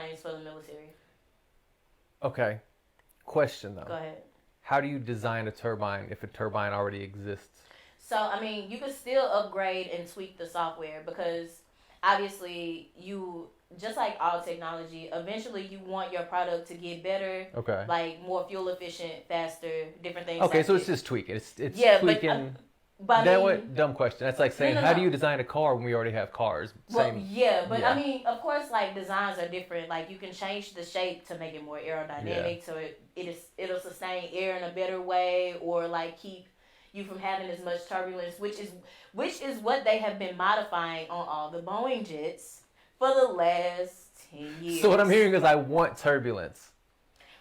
airplanes for the military. Okay. Question though. Go ahead. How do you design a turbine if a turbine already exists? So, I mean, you could still upgrade and tweak the software because obviously just like all technology, eventually you want your product to get better, Okay. like more fuel efficient, faster, different things. Okay, like so this. it's just tweaking. It's But tweaking. Dumb question. That's like saying, how do you design a car when we already have cars? Well, yeah, but I mean, of course, like designs are different. Like you can change the shape to make it more aerodynamic, so it'll sustain air in a better way, or like keep you from having as much turbulence, which is what they have been modifying on all the Boeing jets for the last 10 years. So what I'm hearing is I want turbulence.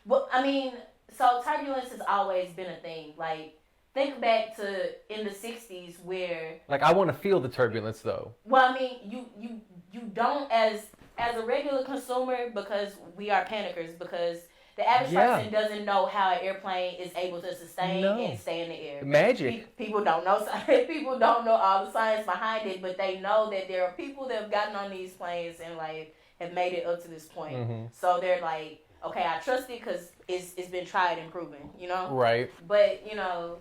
Well, I mean, so turbulence has always been a thing. Like, think back to in the 60s where... Like, I want to feel the turbulence, though. Well, I mean, you don't as a regular consumer, because we are panickers, because the average person doesn't know how an airplane is able to sustain and stay in the air. Magic. People don't know people don't know all the science behind it, but they know that there are people that have gotten on these planes and like have made it up to this point. Mm-hmm. So they're like, okay, I trust it because it's been tried and proven, you know? Right. But, you know,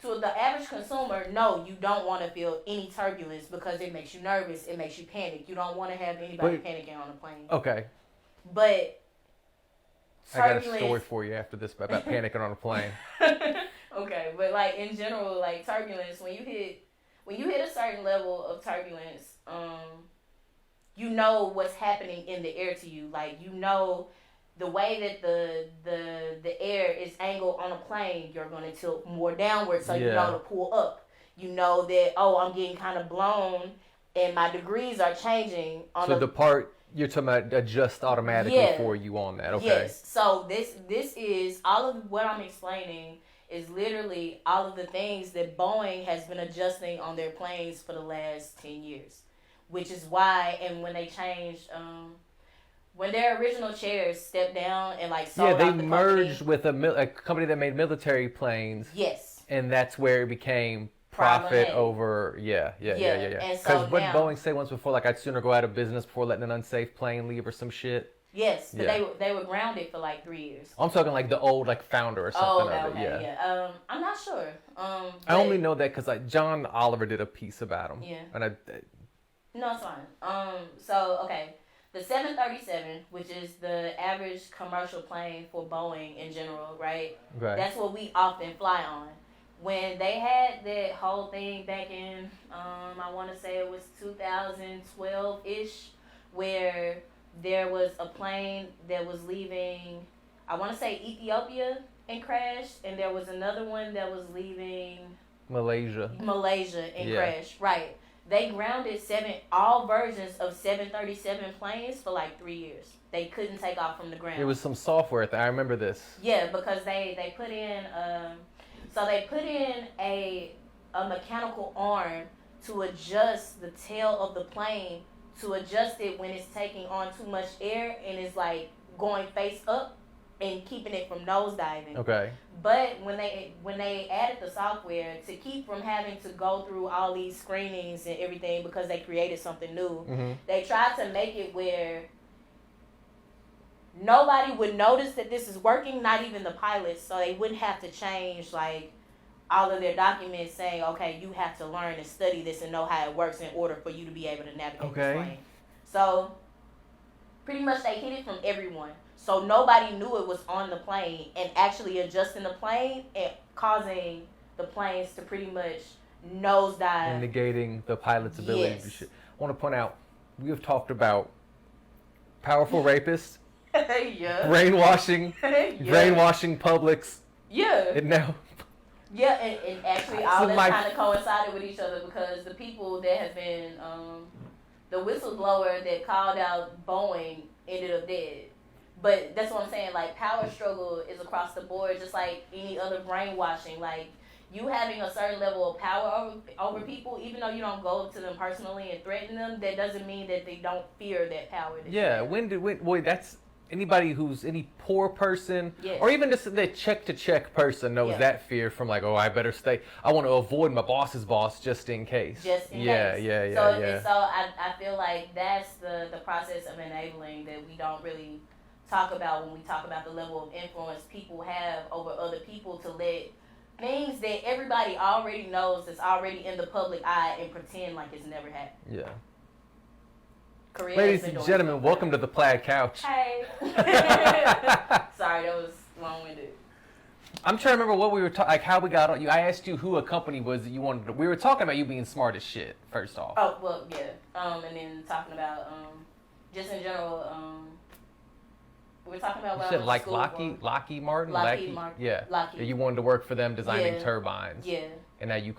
to the average consumer, no, you don't want to feel any turbulence because it makes you nervous. It makes you panic. You don't want to have anybody panicking on a plane. Okay. But I got a story for you after this about panicking on a plane. Okay, but like in general, like turbulence, when you hit a certain level of turbulence, you know what's happening in the air to you. Like, you know the way that the air is angled on a plane, you're going to tilt more downward, so you know to pull up. You know that, I'm getting kind of blown and my degrees are changing. The part you're talking about adjust automatically for you on that, okay? Yes, so this is, all of what I'm explaining is literally all of the things that Boeing has been adjusting on their planes for the last 10 years. Which is why, and when they changed... when their original chairs stepped down and like sold out the company. Yeah, they merged with a company that made military planes. Yes. And that's where it became profit over. Yeah. Because what Boeing said once before, like, I'd sooner go out of business before letting an unsafe plane leave or some shit. Yes, but they were grounded for like 3 years. I'm talking like the old like founder or something of it. Yeah. I'm not sure. I only know that because like John Oliver did a piece about him. Yeah. And no, it's fine. So okay. The 737, which is the average commercial plane for Boeing in general, right? That's what we often fly on. When they had that whole thing back in, I want to say it was 2012-ish, where there was a plane that was leaving, I want to say Ethiopia and crashed, and there was another one that was leaving Malaysia and crashed, right. They grounded all versions of 737 planes for like 3 years. They couldn't take off from the ground. It was some software thing. I remember this. Yeah, because they put in a mechanical arm to adjust the tail of the plane, to adjust it when it's taking on too much air and is like going face up and keeping it from nosediving. Okay. But when they added the software to keep from having to go through all these screenings and everything because they created something new, they tried to make it where nobody would notice that this is working, not even the pilots, so they wouldn't have to change like all of their documents saying, okay, you have to learn and study this and know how it works in order for you to be able to navigate this plane. So pretty much they hid it from everyone. So nobody knew it was on the plane and actually adjusting the plane and causing the planes to pretty much nosedive. And negating the pilot's ability to do shit. I want to point out, we have talked about powerful rapists, brainwashing publics. Yeah. And now... Yeah, and actually all that's kind of coincided with each other because the people that have been, the whistleblower that called out Boeing ended up dead. But that's what I'm saying, like, power struggle is across the board, just like any other brainwashing. Like, you having a certain level of power over people, even though you don't go to them personally and threaten them, that doesn't mean that they don't fear that power. That anybody who's any poor person, or even just the check-to-check person knows that fear from like, oh, I better stay. I want to avoid my boss's boss just in case. Just in case. Yeah. So I feel like that's the process of enabling that we don't really talk about when we talk about the level of influence people have over other people to let things that everybody already knows that's already in the public eye and pretend like it's never happened. Yeah. Ladies and gentlemen, welcome to the Plaid Couch. Hey. Sorry, that was long-winded. I'm trying to remember what we were talking, like how we got on you. I asked you who a company was that you wanted to. We were talking about you being smart as shit, first off. Oh, well, yeah. And then talking about, just in general, we were talking about what you said like Lockheed Martin? Yeah. Lockheed. You wanted to work for them designing turbines. Yeah. And now you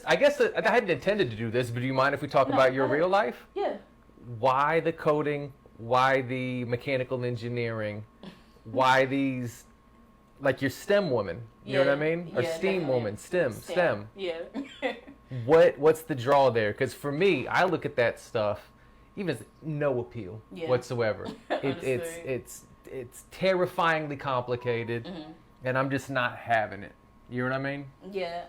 I guess I hadn't intended to do this, but do you mind if we talk about your real life? Yeah. Why the coding? Why the mechanical engineering? Why these, like your STEM woman? You know what I mean? Or STEAM woman? STEM. Yeah. What's the draw there? Because for me, I look at that stuff, even as no appeal whatsoever. It's terrifyingly complicated, and I'm just not having it. You know what I mean? Yeah.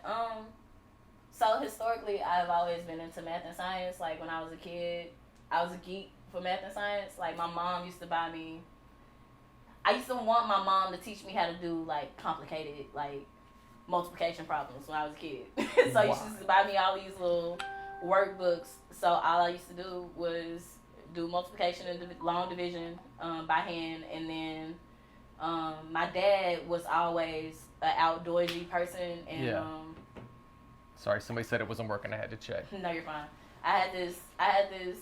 So historically, I've always been into math and science. Like when I was a kid, I was a geek for math and science. Like my mom used to buy me. I used to want my mom to teach me how to do like complicated like multiplication problems when I was a kid. So she used to buy me all these little workbooks. So all I used to do was do multiplication and long division by hand, and then my dad was always an outdoorsy person, and sorry, somebody said it wasn't working. I had to check. No, you're fine. I had this.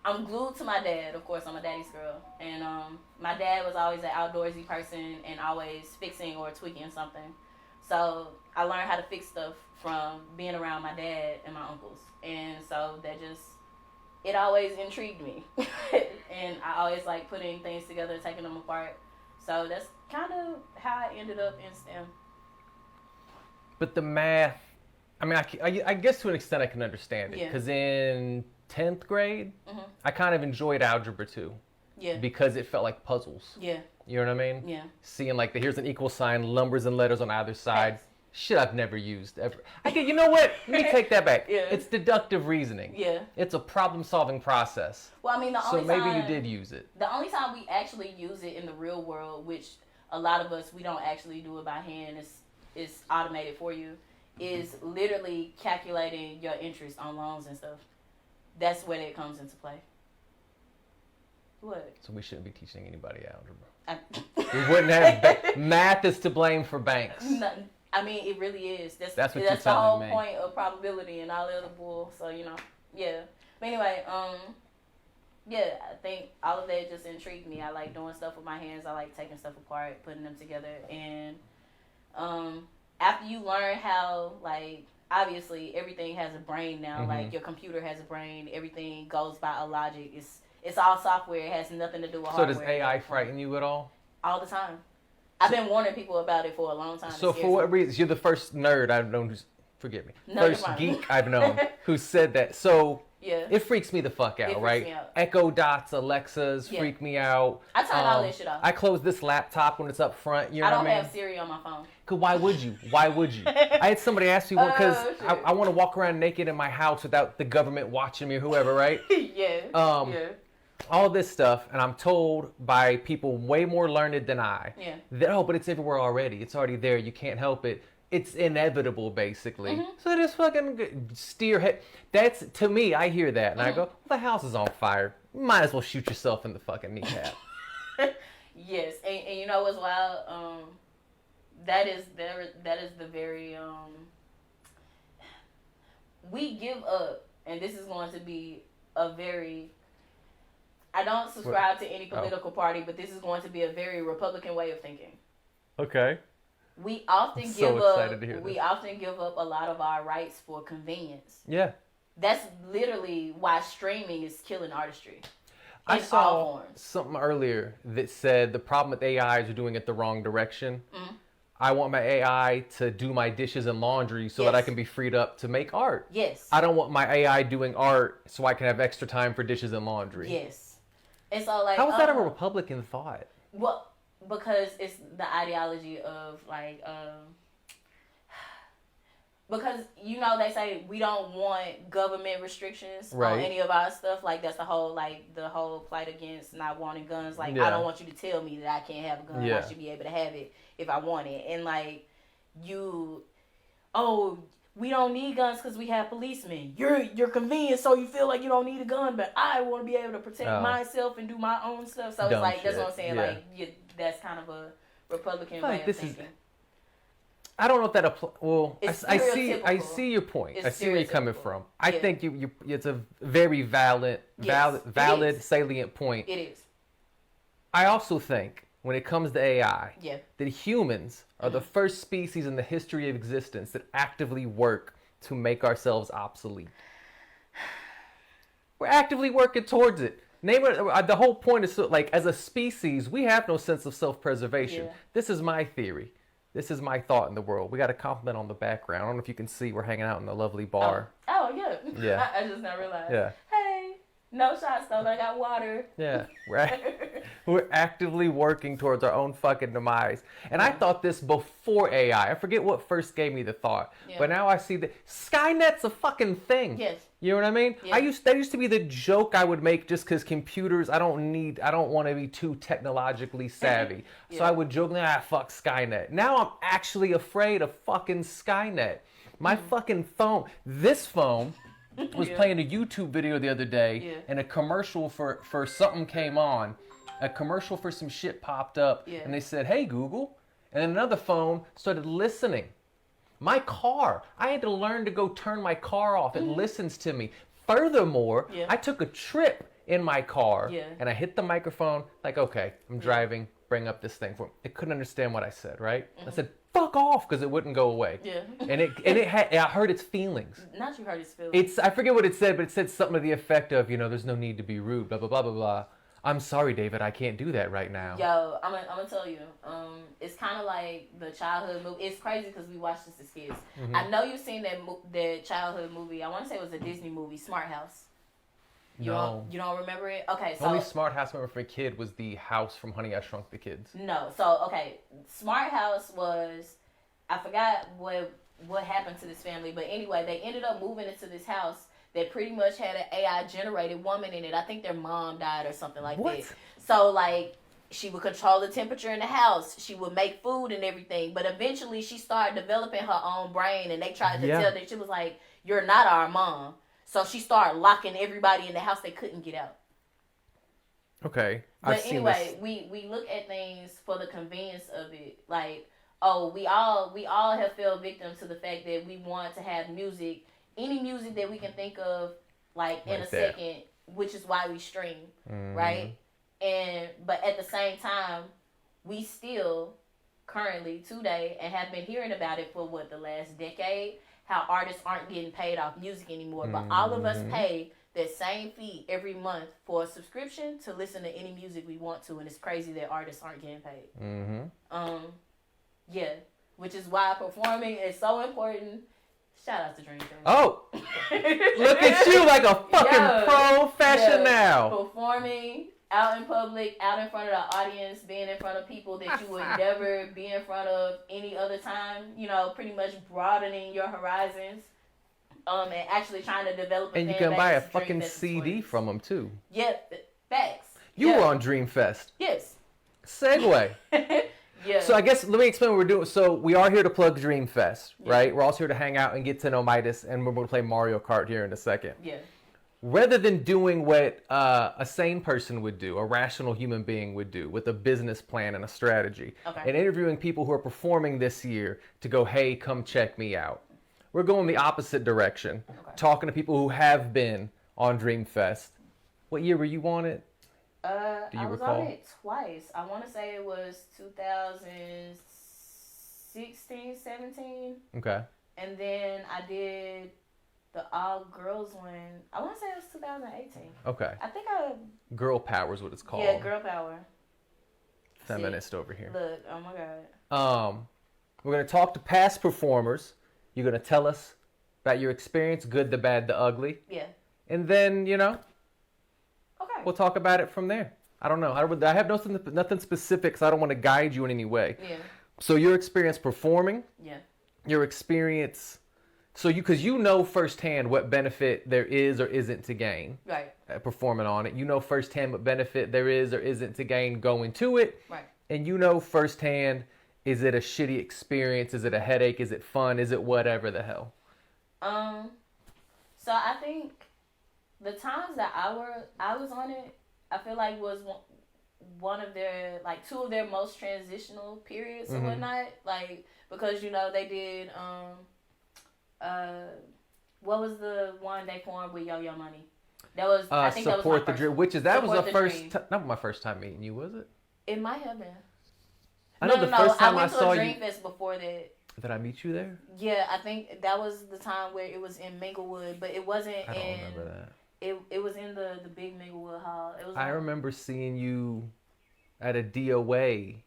I'm glued to my dad. Of course, I'm a daddy's girl, and my dad was always an outdoorsy person and always fixing or tweaking something. So I learned how to fix stuff from being around my dad and my uncles, and so that just. It always intrigued me, and I always like putting things together, taking them apart. So that's kind of how I ended up in STEM. But the math, I mean, I guess to an extent I can understand it. Because in 10th grade, I kind of enjoyed algebra too. Yeah. Because it felt like puzzles. Yeah. You know what I mean? Yeah. Seeing like here's an equal sign, numbers and letters on either side. Thanks. Shit I've never used ever. You know what? Let me take that back. It's deductive reasoning. Yeah. It's a problem-solving process. Well, I mean, so maybe you did use it. The only time we actually use it in the real world, which a lot of us, we don't actually do it by hand, it's automated for you, is literally calculating your interest on loans and stuff. That's where it comes into play. What? So we shouldn't be teaching anybody algebra. We wouldn't have... Math is to blame for banks. Nothing. I mean, it really is. That's what that's the whole point of probability and all the other bull. So, yeah. But anyway, I think all of that just intrigued me. I like doing stuff with my hands. I like taking stuff apart, putting them together. And after you learn how, like, obviously everything has a brain now. Like, your computer has a brain. Everything goes by a logic. It's all software. It has nothing to do with hardware. So does AI frighten you at all? All the time. I've been warning people about it for a long time. So for what reason? You're the first nerd I've known forgive me. First geek I've known who said that. So it freaks me the fuck out, right? Echo Dots, Alexas freak me out. I turn all that shit off. I close this laptop when it's up front. You know what I mean? I don't have Siri on my phone. Cause why would you? I had somebody ask me because I want to walk around naked in my house without the government watching me or whoever, right? All this stuff, and I'm told by people way more learned than I that, but it's everywhere already. It's already there. You can't help it. It's inevitable, basically. So just fucking steer head. That's, to me, I hear that, and I go, well, the house is on fire. You might as well shoot yourself in the fucking kneecap. Yes, and you know what's wild? That is the very, we give up, and this is going to be a very... I don't subscribe to any political party, but this is going to be a very Republican way of thinking. Okay. We often give up a lot of our rights for convenience. Yeah. That's literally why streaming is killing artistry. I saw something earlier that said the problem with AI is you're doing it the wrong direction. I want my AI to do my dishes and laundry so that I can be freed up to make art. Yes. I don't want my AI doing art so I can have extra time for dishes and laundry. Yes. And so, like, how is that a Republican thought? Well, because it's the ideology of like, because they say we don't want government restrictions on any of our stuff. Like that's the whole plight against not wanting guns. Like I don't want you to tell me that I can't have a gun. I should be able to have it if I want it. And like we don't need guns because we have policemen. You're convenient, so you feel like you don't need a gun, but I want to be able to protect myself and do my own stuff. So it's like that's what I'm saying. Yeah. Like that's kind of a Republican way of thinking. I don't know if that applies. Well, I see your point. I see where you're coming from. I think it's a very valid, salient point. It is. I also think when it comes to AI, that humans are the first species in the history of existence that actively work to make ourselves obsolete. We're actively working towards it. The whole point is like as a species, we have no sense of self-preservation. This is my theory. This is my thought in the world. We got a compliment on the background. I don't know if you can see. We're hanging out in a lovely bar. Oh yeah. Yeah. I just not realized. Yeah. Hey, no shots though. I got water. Yeah. We're actively working towards our own fucking demise. And I thought this before AI. I forget what first gave me the thought. Yeah. But now I see that Skynet's a fucking thing. Yes. You know what I mean? Yeah. That used to be the joke I would make just because computers, I don't want to be too technologically savvy. So I would joke, fuck Skynet. Now I'm actually afraid of fucking Skynet. My fucking phone, this phone was playing a YouTube video the other day and a commercial for something came on. A commercial for some shit popped up and they said, hey Google. And then another phone started listening. My car, I had to learn to go turn my car off. It listens to me. Furthermore, I took a trip in my car and I hit the microphone like, okay, I'm driving, bring up this thing for me. It couldn't understand what I said, right? I said, fuck off, because it wouldn't go away. Yeah. And I heard its feelings. Not you heard its feelings. I forget what it said, but it said something to the effect of, there's no need to be rude, blah, blah, blah, blah, blah. I'm sorry, David, I can't do that right now. Yo, I'm gonna tell you, it's kind of like the childhood movie. It's crazy because we watched this as kids. Mm-hmm. I know you've seen that childhood movie. I want to say it was a Disney movie, Smart House. You don't remember it? Okay, so only Smart House I remember for a kid was the house from Honey, I Shrunk the Kids. No, so okay, Smart House was, I forgot what happened to this family, but anyway, they ended up moving into this house that pretty much had an AI generated woman in it. I think their mom died or something like that. So like she would control the temperature in the house. She would make food and everything. But eventually she started developing her own brain and they tried to tell that she was like, you're not our mom. So she started locking everybody in the house. They couldn't get out. Okay. But anyway, we look at things for the convenience of it. Like, we all have fell victim to the fact that we want to have music, any music that we can think of, like in a second, which is why we stream, right? But at the same time, we still currently today and have been hearing about it for the last decade, how artists aren't getting paid off music anymore. But all of us pay that same fee every month for a subscription to listen to any music we want to, and it's crazy that artists aren't getting paid. Yeah, which is why performing is so important. Shout out to Dreamfest. Oh, look at you like a fucking professional. Performing out in public, out in front of the audience, being in front of people that you would never be in front of any other time. Pretty much broadening your horizons. And actually trying to develop. And you can buy a fucking CD from them too. Yep, facts. You were on Dreamfest. Yes. Segue. Yeah. So I guess let me explain what we're doing. So we are here to plug Dreamfest, right? We're also here to hang out and get to know Mydes, and we're going to play Mario Kart here in a second. Yeah. Rather than doing what a sane person would do, a rational human being would do, with a business plan and a strategy, and interviewing people who are performing this year to go, hey, come check me out. We're going the opposite direction, talking to people who have been on Dreamfest. What year were you on it? Do you recall? On it twice. I want to say it was 2016, 17. Okay. And then I did the all girls one. I want to say it was 2018. Okay. I think Girl Power is what it's called. Yeah, Girl Power. Feminist over here. Look, oh my God. We're going to talk to past performers. You're going to tell us about your experience, good, the bad, the ugly. Yeah. And then, Okay. We'll talk about it from there. I don't know. I have nothing specific because I don't want to guide you in any way. Yeah. So your experience performing. Yeah. Your experience. So because you know firsthand what benefit there is or isn't to gain. Right. Performing on it. You know firsthand what benefit there is or isn't to gain going to it. Right. And you know firsthand, is it a shitty experience? Is it a headache? Is it fun? Is it whatever the hell? So I think the times that I was on it, I feel like was one of their, like, two of their most transitional periods or whatnot. Like, because, you know, they did, what was the one they formed with Yo-Yo Money? That was, I think that was my first. That was the first, not my first time meeting you, was it? It might have been. I know the first time I saw you. I went to a Dreamfest before that. Did I meet you there? Yeah, I think that was the time where it was in Minglewood, but it wasn't I don't remember that. It was in the big Minglewood Hall. It was. I remember seeing you at a DOA.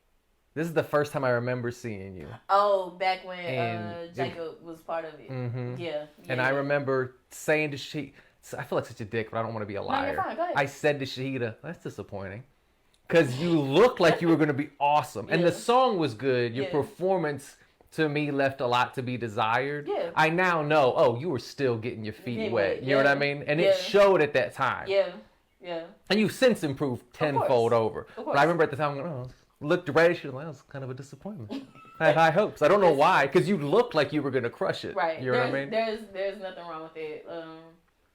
This is the first time I remember seeing you. Oh, back when Jacob was part of it. Mm-hmm. Yeah. And I remember saying to Shahida, I feel like such a dick, but I don't want to be a liar. No, you're fine. Go ahead. I said to Shahida, that's disappointing. Because you looked like you were going to be awesome. And the song was good. Your performance, to me, left a lot to be desired. Yeah. I now know, you were still getting your feet wet. You know what I mean? And it showed at that time. Yeah. Yeah. And you've since improved tenfold over. But I remember at the time, looked right at you, that was kind of a disappointment. I had high hopes. I don't know why, because you looked like you were going to crush it. Right. You know what I mean? There's nothing wrong with it.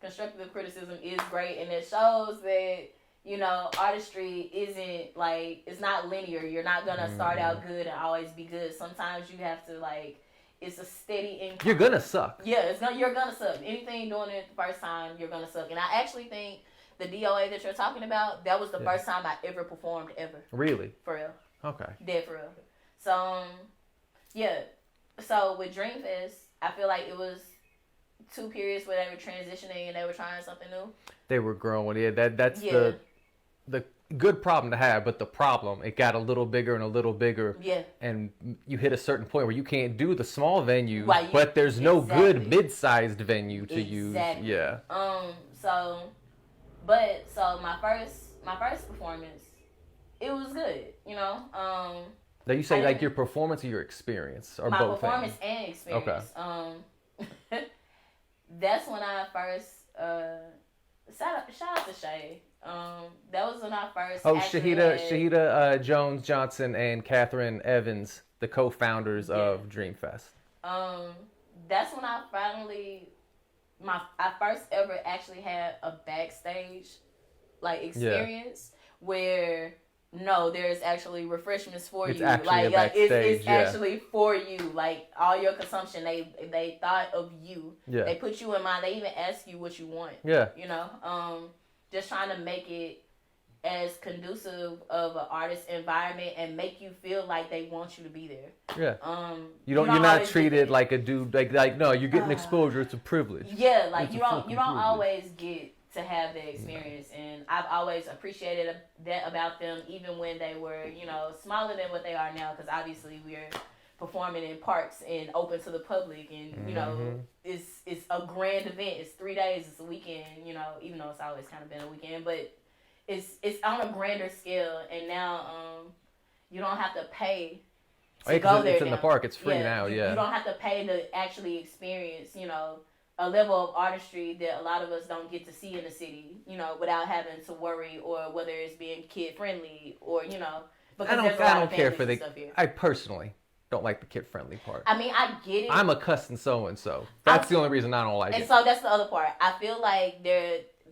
Constructive criticism is great, and it shows that, you know, artistry isn't, like, it's not linear. You're not going to start out good and always be good. Sometimes you have to, like, it's a steady income. You're going to suck. Yeah, you're going to suck. Anything doing it the first time, you're going to suck. And I actually think the DOA that you're talking about, that was the first time I ever performed ever. Really? For real. Okay. Dead for real. So, yeah. So, with Dreamfest, I feel like it was 2 periods where they were transitioning and they were trying something new. They were growing. Yeah, that's the good problem to have, but the problem, it got a little bigger and a little bigger. Yeah. And you hit a certain point where you can't do the small venues, but there's no good mid-sized venue to use. Yeah. So my first performance, it was good, you know. Now you say like your performance or your experience, or my both? My performance and experience. Okay. That's when I first shout out to Shay. That was when I first. Shahida Jones Johnson and Catherine Evans, the co-founders of Dreamfest. That's when I finally, I first ever actually had a backstage, like, experience where there's actually refreshments for you. It's actually for you. Like, all your consumption, they thought of you. Yeah. They put you in mind. They even ask you what you want. Yeah. You know, just trying to make it as conducive of an artist environment and make you feel like they want you to be there. Yeah. You're not treated like a dude like no, you're getting exposure. It's a privilege. Yeah, like you don't always get to have the experience, and I've always appreciated that about them, even when they were, you know, smaller than what they are now, because obviously we're performing in parks and open to the public, and you know, it's a grand event. It's 3 days. It's a weekend. You know, even though it's always kind of been a weekend, but it's on a grander scale. And now, you don't have to pay to go there. It's in the park. It's free now. You don't have to pay to actually experience, you know, a level of artistry that a lot of us don't get to see in the city. You know, without having to worry or whether it's being kid friendly or, you know, because I don't care for the stuff here. I personally don't like the kid-friendly part. I mean, I get it. I'm a cussing so-and-so. That's the only reason I don't like it. And so that's the other part. I feel like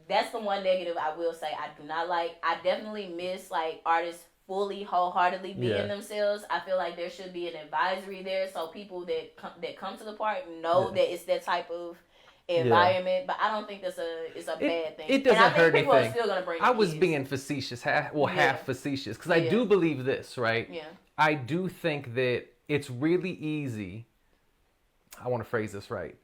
that's the one negative I will say I do not like. I definitely miss, like, artists fully, wholeheartedly being themselves. I feel like there should be an advisory there so people that come to the park know that it's that type of environment. But I don't think it's a bad thing. It doesn't hurt anything. Are still gonna bring I was being facetious, half facetious, because I do believe this, right? Yeah. I do think that it's really easy. I want to phrase this right.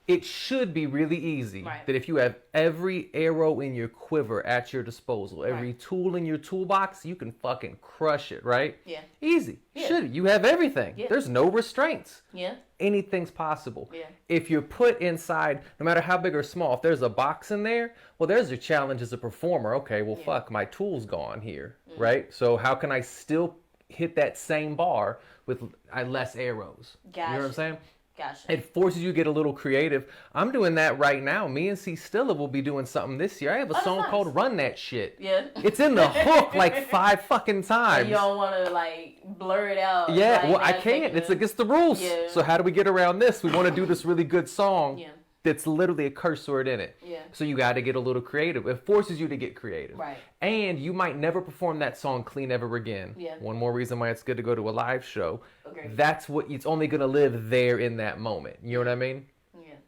it should be really easy that if you have every arrow in your quiver at your disposal, every tool in your toolbox, you can fucking crush it, right? Yeah. Easy. Yeah. Should. You have everything. Yeah. There's no restraints. Yeah. Anything's possible. Yeah. If you're put inside, no matter how big or small, if there's a box in there, well, there's your challenge as a performer. Okay, well, fuck, my tool's gone here, right? So how can I still hit that same bar with less arrows? Gotcha. You know what I'm saying? Gotcha. It forces you to get a little creative. I'm doing that right now. Me and C Stilla will be doing something this year. I have a song called Run That Shit. Yeah. It's in the hook like 5 fucking times. And you don't want to like blur it out. Yeah, well, I can't. It's against the rules. Yeah. So how do we get around this? We want to do this really good song that's literally a curse word in it. Yeah. So you got to get a little creative. It forces you to get creative. Right. And you might never perform that song clean ever again. Yeah. One more reason why it's good to go to a live show. Okay. That's what it's only going to live there in that moment. You know what I mean? Yeah.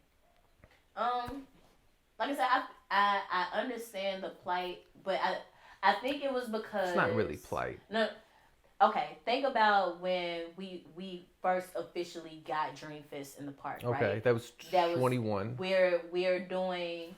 Like I said, I understand the plight, but I think it was because it's not really plight. No. Okay, think about when we first officially got Dreamfest in the park. Okay, right? that was 21. We're doing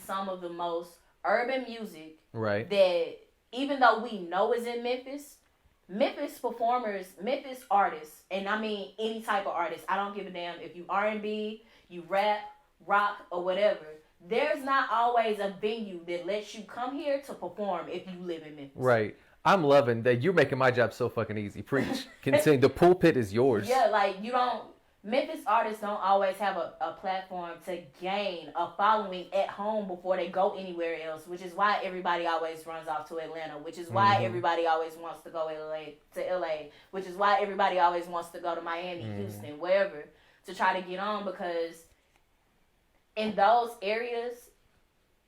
some of the most urban music. Right. That even though we know is in Memphis performers, Memphis artists, and I mean any type of artist. I don't give a damn if you R&B, you rap, rock, or whatever. There's not always a venue that lets you come here to perform if you live in Memphis. Right. I'm loving that you're making my job so fucking easy. Preach. Continue. The pulpit is yours. Yeah, like Memphis artists don't always have a platform to gain a following at home before they go anywhere else, which is why everybody always runs off to Atlanta, which is why everybody always wants to go to LA, which is why everybody always wants to go to Miami, Houston, wherever, to try to get on, because in those areas,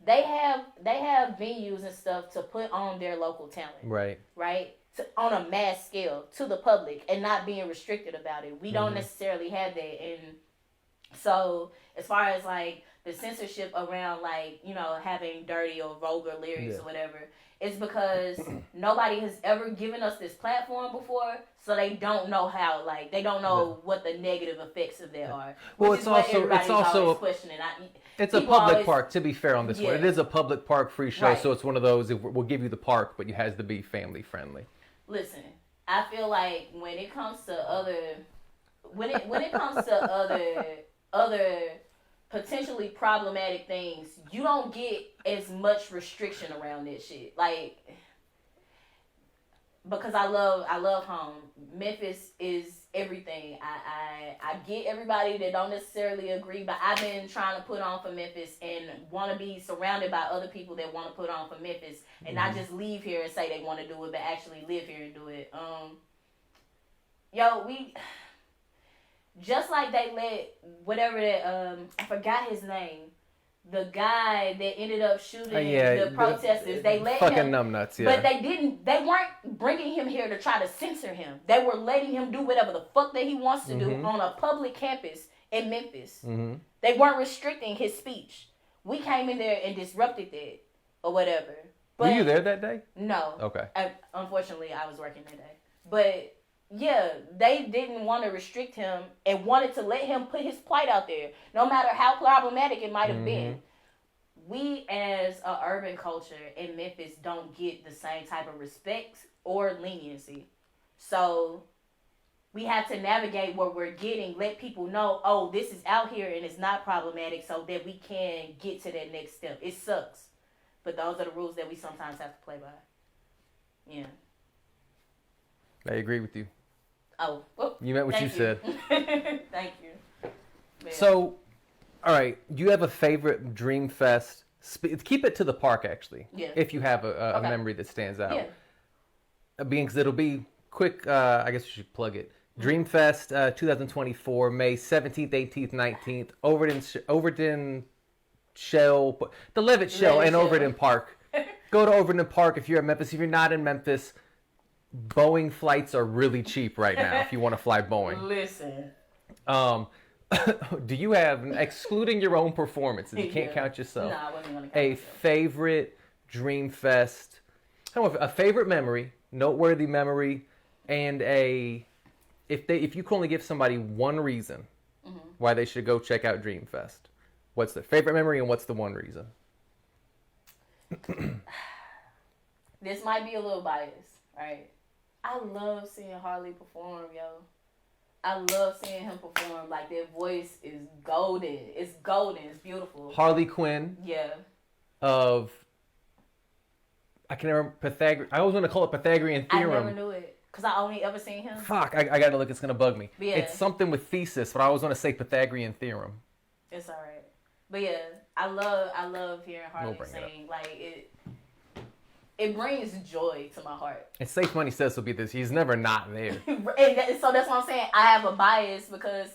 they have venues and stuff to put on their local talent. Right. Right? On a mass scale to the public and not being restricted about it. We don't necessarily have that. And so as far as like the censorship around like, having dirty or vulgar lyrics or whatever, it's because nobody has ever given us this platform before, so they don't know how, like, they don't know what the negative effects of that are. Well, it's also questioning. It's a public park, to be fair on this one. It is a public park free show, so it's one of those, we'll give you the park, but it has to be family friendly. Listen, I feel like when it comes to other potentially problematic things, you don't get as much restriction around that shit. Like, because I love home. Memphis is everything. I get everybody that don't necessarily agree, but I've been trying to put on for Memphis and want to be surrounded by other people that want to put on for Memphis and not just leave here and say they want to do it, but actually live here and do it. We just like they let whatever that I forgot his name. The guy that ended up shooting the protesters, they let fucking him. Numbnuts, But they weren't bringing him here to try to censor him. They were letting him do whatever the fuck that he wants to do on a public campus in Memphis. They weren't restricting his speech. We came in there and disrupted that or whatever. But, were you there that day? No. Okay. Unfortunately, I was working that day. But yeah, they didn't want to restrict him and wanted to let him put his plight out there, no matter how problematic it might have been. We, as an urban culture in Memphis, don't get the same type of respect or leniency. So we have to navigate what we're getting, let people know, oh, this is out here and it's not problematic, so that we can get to that next step. It sucks, but those are the rules that we sometimes have to play by. Yeah. I agree with you. Oh, well, you meant what you said. Thank you. Man. So, all right, do you have a favorite Dreamfest? Keep it to the park, actually. Yeah. If you have a memory that stands out. Yeah. Because it'll be quick. I guess we should plug it. Dreamfest 2024, May 17th, 18th, 19th, Overton Shell, the Levitt Shell, and Overton Park. Go to Overton Park if you're in Memphis. If you're not in Memphis, Boeing flights are really cheap right now if you want to fly Boeing. Listen. Do you have, excluding your own performances, you can't count yourself, I wasn't gonna count a myself. favorite Dreamfest, a favorite memory, noteworthy memory, and if you could only give somebody one reason why they should go check out Dreamfest. What's their favorite memory and what's the one reason? This might be a little biased, right? I love seeing Harley perform, yo. I love seeing him perform. Like, their voice is golden. It's golden. It's beautiful. Harley Quinn. Yeah. Of, I can never, I always want to call it Pythagorean Theorem. I never knew it. Because I only ever seen him. Fuck, I got to look. It's going to bug me. Yeah. It's something with thesis, but I always want to say Pythagorean Theorem. It's all right. But yeah, I love hearing Harley sing. Like, it brings joy to my heart. And Safe Money says he'll be this. He's never not there. So that's what I'm saying. I have a bias because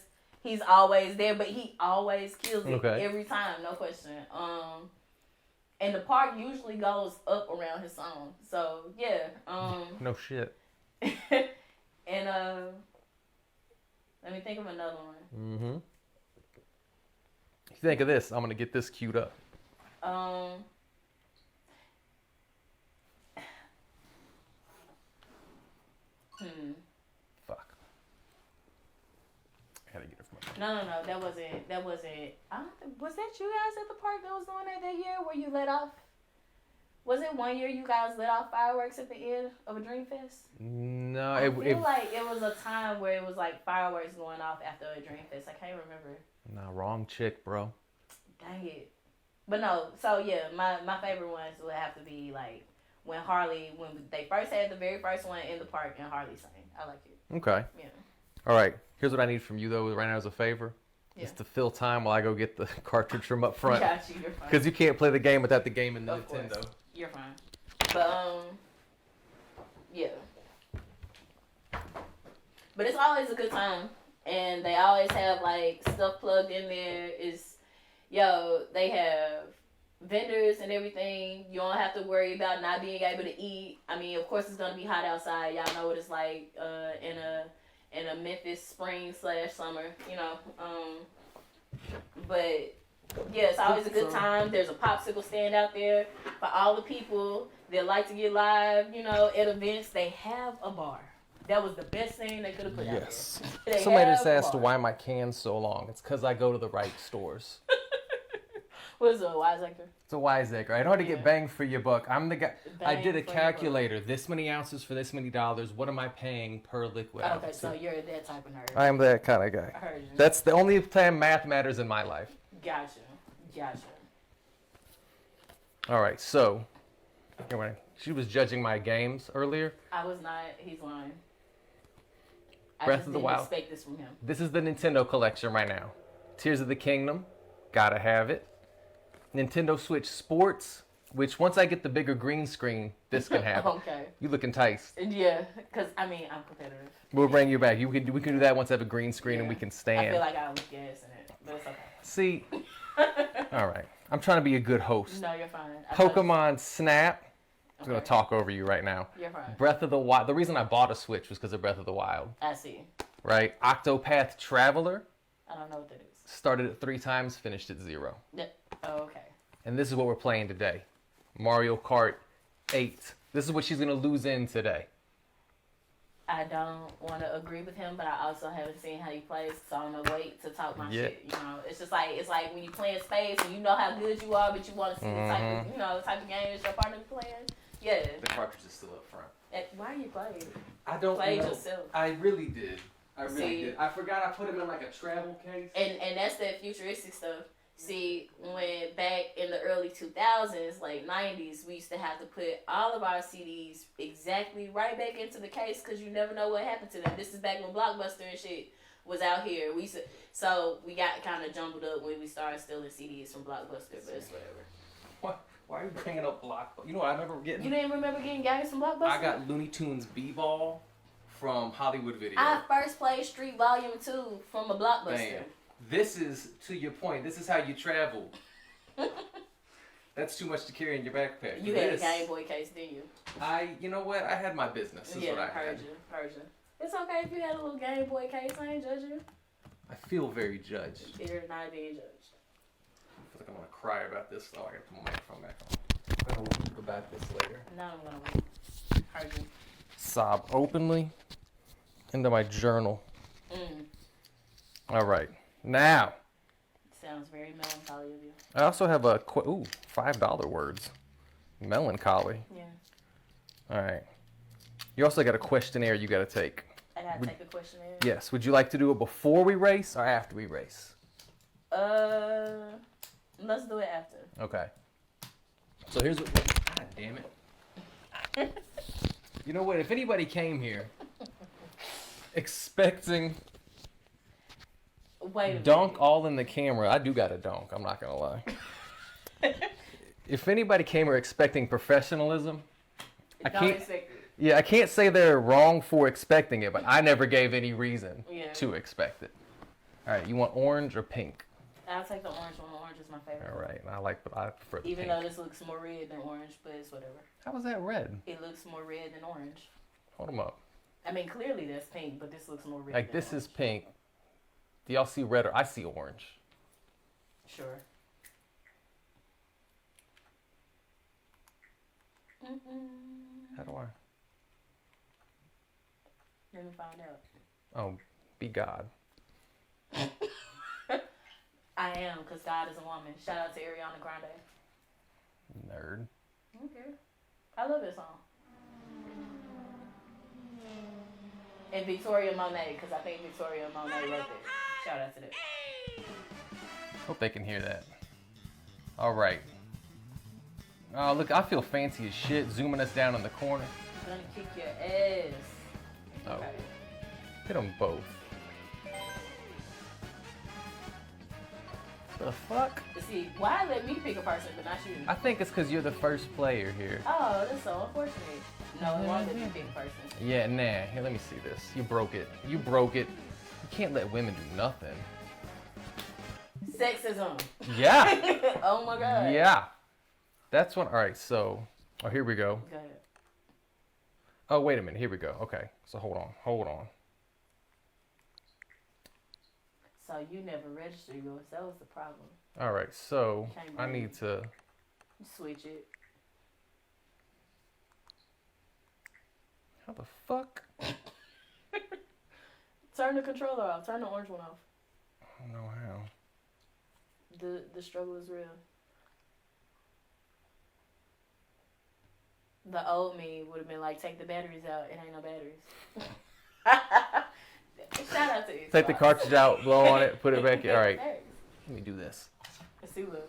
he's always there, but he always kills it every time, no question. And the park usually goes up around his song. So yeah. No shit. And let me think of another one. Mm-hmm. If you think of this, I'm gonna get this queued up. Fuck. I gotta get it from No, that wasn't. Was that you guys at the park that was doing that year where you let off? Was it one year you guys let off fireworks at the end of a Dreamfest? No, I feel like it was a time where it was like fireworks going off after a Dreamfest. I can't remember. Nah, wrong chick, bro. Dang it. But no, so yeah, my favorite ones would have to be like when they first had the very first one in the park and Harley sang. I like it. Okay. Yeah. All right. Here's what I need from you though right now as a favor. Yeah. Is to fill time while I go get the cartridge from up front. Got you. You're fine. Because you can't play the game without the game in the of Nintendo. Course. You're fine. But yeah. But it's always a good time, and they always have like stuff plugged in there. They have vendors and everything. You don't have to worry about not being able to eat. I mean, of course, it's gonna be hot outside. Y'all know what it's like in a Memphis spring/summer. You know, but yeah, it's always a good time. There's a popsicle stand out there for all the people that like to get live. You know, at events, they have a bar. That was the best thing they could have put out there. Somebody just asked why my can's so long. It's because I go to the right stores. What is it, a Wiseacre? It's a Wiseacre. I know how to get bang for your buck. I'm the guy. I did a calculator. This many ounces for this many dollars. What am I paying per liquid ounce? Okay, so you're that type of nerd. I am that kind of guy. I heard you. That's the only time math matters in my life. Gotcha. All right, so anyway, she was judging my games earlier. I was not. He's lying. Breath of the Wild. I expect this from him. This is the Nintendo collection right now. Tears of the Kingdom, gotta have it. Nintendo Switch Sports, which once I get the bigger green screen, this can happen. Okay. You look enticed. Yeah, because I mean, I'm competitive. We'll bring you back. We can do that once I have a green screen and we can stand. I feel like I look gas in it, but it's okay. See, all right. I'm trying to be a good host. No, you're fine. Pokemon Snap. I'm going to talk over you right now. You're fine. Breath of the Wild. The reason I bought a Switch was because of Breath of the Wild. I see. Right? Octopath Traveler. I don't know what that is. Started it 3 times, finished it 0. Yeah. Oh, okay. And this is what we're playing today. Mario Kart 8. This is what she's going to lose in today. I don't want to agree with him, but I also haven't seen how he plays, so I'm going to wait to talk my shit. You know, it's just like, when you playing spades and you know how good you are, but you want to see the type of games your partner's playing. Yeah. The cartridge is still up front. Why are you playing? I don't know. Yourself. I really did. I did. I forgot I put him in like a travel case. And that's that futuristic stuff. See, when back in the early 2000s, like 90s, we used to have to put all of our CDs exactly right back into the case because you never know what happened to them. This is back when Blockbuster and shit was out here. So we got kind of jumbled up when we started stealing CDs from Blockbuster, but it's whatever. Why are you bringing up Blockbuster? You know what I remember getting? You didn't remember getting games from Blockbuster? I got Looney Tunes B-Ball from Hollywood Video. I first played Street Volume 2 from a Blockbuster. Bam. This is, to your point, this is how you travel. That's too much to carry in your backpack. You had a Game Boy case, didn't you? You know what? I had my business. Is what I heard you. It's okay if you had a little Game Boy case. I ain't judging you. I feel very judged. You're not being judged. I feel like I'm going to cry about this. Oh, I got to put my microphone back on. I'm going to weep about this later. No, I'm going to wait. Heard you. Sob openly into my journal. All right. Now. Sounds very melancholy of you. I also have a $5 words. Melancholy. Yeah. All right. You also got a questionnaire you got to take. I got to take a questionnaire? Yes. Would you like to do it before we race or after we race? Let's do it after. Okay. So here's what... God damn it. You know what? If anybody came here expecting... Wait a dunk minute. all in the camera. I do got a dunk. I'm not going to lie. If anybody came here expecting professionalism, I can't say they're wrong for expecting it, but I never gave any reason to expect it. All right, you want orange or pink? I'll take the orange one. Orange is my favorite. All right, I prefer the Even pink. though this looks more red than orange, but it's whatever. How is that red? It looks more red than orange. Hold them up. I mean, clearly that's pink, but this looks more red. Like this is pink. Do y'all see red or I see orange? Sure. How do I? Let me find out. Oh, be God. I am, because God is a woman. Shout out to Ariana Grande. Nerd. Okay. I love this song. And Victoria Monet, because I think Victoria Monet wrote it. Shout out to that. Hope they can hear that. All right. Oh, look, I feel fancy as shit zooming us down in the corner. Gonna kick your ass. Oh. Okay. Hit them both. The fuck? See, why let me pick a person but not you? I think it's because you're the first player here. Oh, that's so unfortunate. No, it won't let me pick a person. Yeah, nah. Here, let me see this. You broke it. You broke it. You can't let women do nothing. Sexism. Yeah. Oh my God. Yeah. That's one. All right, so. Oh, here we go. Go ahead. Oh, wait a minute. Here we go. Okay. So hold on. Hold on. So you never registered yours. That was the problem. All right. So I need to. Switch it. How the fuck? Turn the controller off. Turn the orange one off. I don't know how. The struggle is real. The old me would have been like, take the batteries out. It ain't no batteries. Shout out to you. Take the cartridge out, blow on it, put it back in. All right. Let me do this. Let's see, look.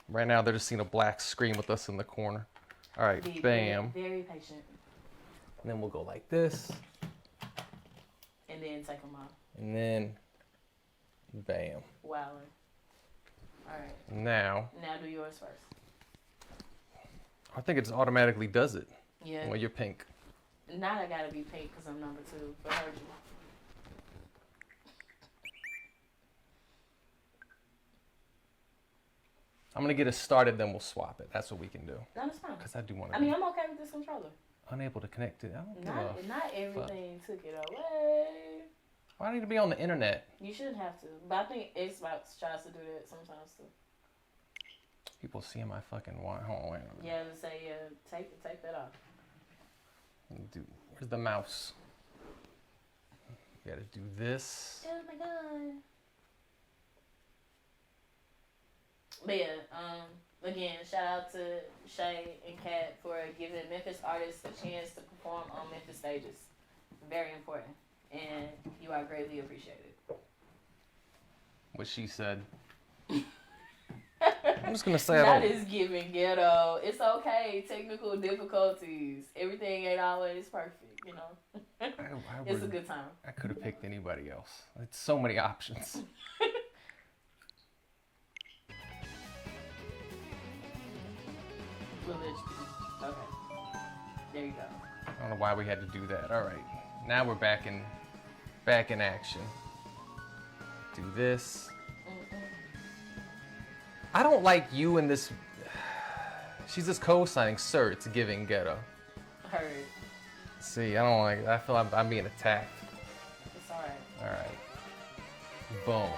Right now, they're just seeing a black screen with us in the corner. All right, bam. Very, very patient. And then we'll go like this. And then take them off. And then, bam. Wow. All right. Now do yours first. I think it just automatically does it. Yeah. Well, you're pink. Now I gotta be pink because I'm number 2. But heard you. I'm gonna get us started, then we'll swap it. That's what we can do. No, that's fine. Because I do want to. I mean, I'm okay with this controller. Unable to connect it. I don't Not everything took it away. Why I need to be on the internet? You shouldn't have to. But I think Xbox tries to do that sometimes too. People seeing my fucking wine. Hold on, wait a minute. Yeah, let's say take that off. Dude, where's the mouse? You gotta do this. Oh my God. But yeah, again, shout out to Shay and Kat for giving Memphis artists a chance to perform on Memphis stages. Very important. And you are greatly appreciated. What she said. I'm just gonna say that is giving ghetto. It's okay. Technical difficulties. Everything ain't always perfect, you know. It's a good time. I could have picked anybody else. It's so many options. We'll let you do. Okay. There you go. I don't know why we had to do that. All right. Now we're back in action. Do this. I don't like you in this. She's just co-signing, sir. It's giving ghetto. Heard. See, I don't like. I feel I'm being attacked. It's alright. All right. Boom.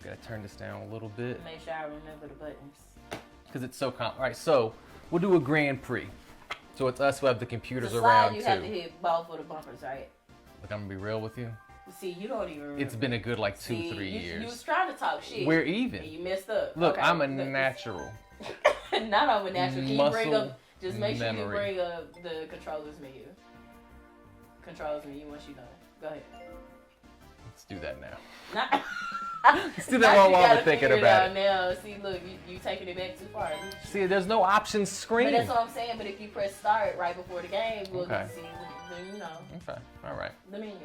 Gotta turn this down a little bit. Make sure I remember the buttons. Because it's so All right, so we'll do a Grand Prix. So it's us who have the computers the around slide, you too. have to hit both of the bumpers, right? Look, I'm gonna be real with you. See, you don't even remember. It's been a good like 2-3 years. You was trying to talk shit. We're even. And you messed up. Look, I'm a natural. Not I'm a natural. Can you bring up? Just make sure memory. you bring up the controllers menu. Controllers menu once you done. Go ahead. Let's do that now. Not. Let's do that while we're thinking about it. Now, see, look, you taking it back too far. See, there's no options screen. But that's what I'm saying. But if you press start right before the game, we'll see. You know. Okay. All right. The menu.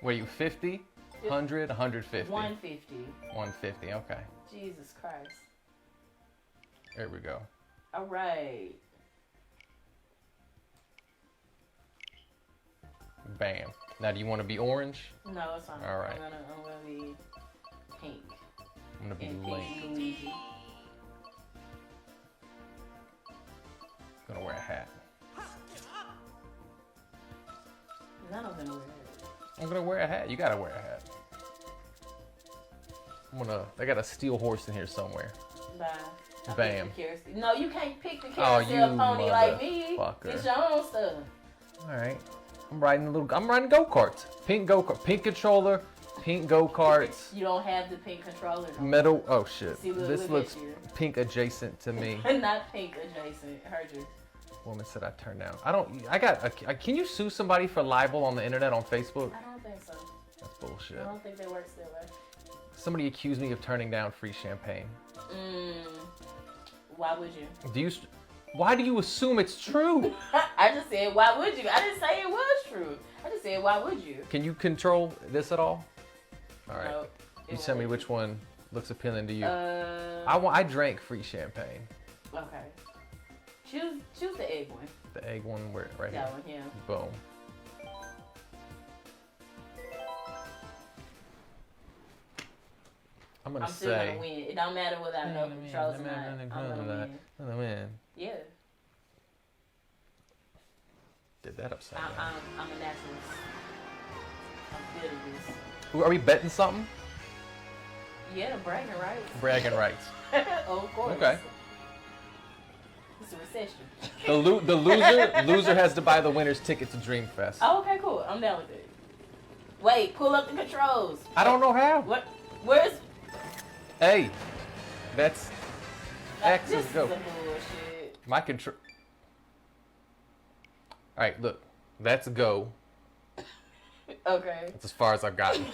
Were you 50, 100, 150? 150. 150. Okay. Jesus Christ. There we go. All right. Bam. Now, do you want to be orange? No, it's fine. All right. I'm gonna be pink. I'm gonna be Link. Luigi. Gonna wear a hat. None of them wear it. I'm gonna wear a hat. You gotta wear a hat. I got a steel horse in here somewhere. Bye. Bam. No, you can't pick the carousel pony like me. It's your own stuff. All right. I'm riding go-karts. Pink go-kart. Pink controller. Pink go-karts. You don't have the pink controller. No. Metal. Oh shit. See, this looks pink adjacent to me. Not pink adjacent. Heard you. Woman said I turned down. Can you sue somebody for libel on the internet on Facebook? I don't think so. That's bullshit. I don't think they work still way. Somebody accused me of turning down free champagne. Why would you? Why do you assume it's true? I just said, why would you? I didn't say it was true. I just said, why would you? Can you control this at all? All right. No, you tell me which one looks appealing to you. I drank free champagne. Okay. Choose the egg one. The egg one, right here. That one, yeah. Boom. I'm still gonna win. It don't matter whether I know controls or not. I'm gonna win. Yeah. Did that upside down. I'm a naturalist. I'm good at this. Are we betting something? Yeah, bragging rights. Bragging rights. Oh, of course. Okay. It's a recession. The loser has to buy the winner's ticket to Dreamfest. Oh, okay, cool. I'm down with it. Wait, pull up the controls. I don't know how. What? Where's? A. That's X is go. This is bullshit. My control. All right, look. That's go. Okay. That's as far as I've gotten.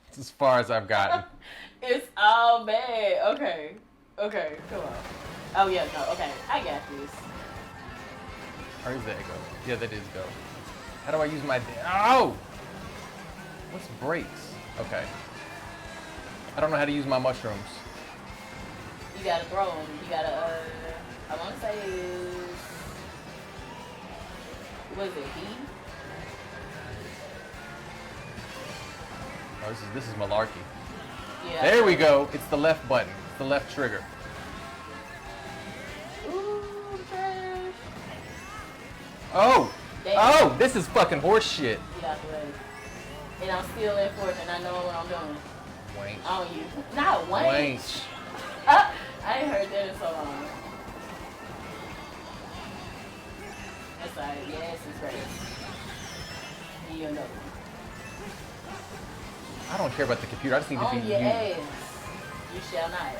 It's as far as I've gotten. It's all bad. Okay. Okay, come on. Oh, yeah, no, okay. I got this. Or is that go? Yeah, that is go. How do I use my... Oh! What's brakes? Okay. I don't know how to use my mushrooms. You gotta throw them. You gotta, I want to say what is it, B? Oh, this is malarkey. Yeah. There we go. It's the left button. It's the left trigger. Ooh, trash. Oh! Damn. Oh! This is fucking horse shit. Get out the way. And I'm still in fourth and I know what I'm doing. Wanch. On you. Not wanch. Wanch. I ain't heard that in so long. That's alright. Yes, it's great. You know. I don't care about the computer. I just need to be on your ass. You shall not.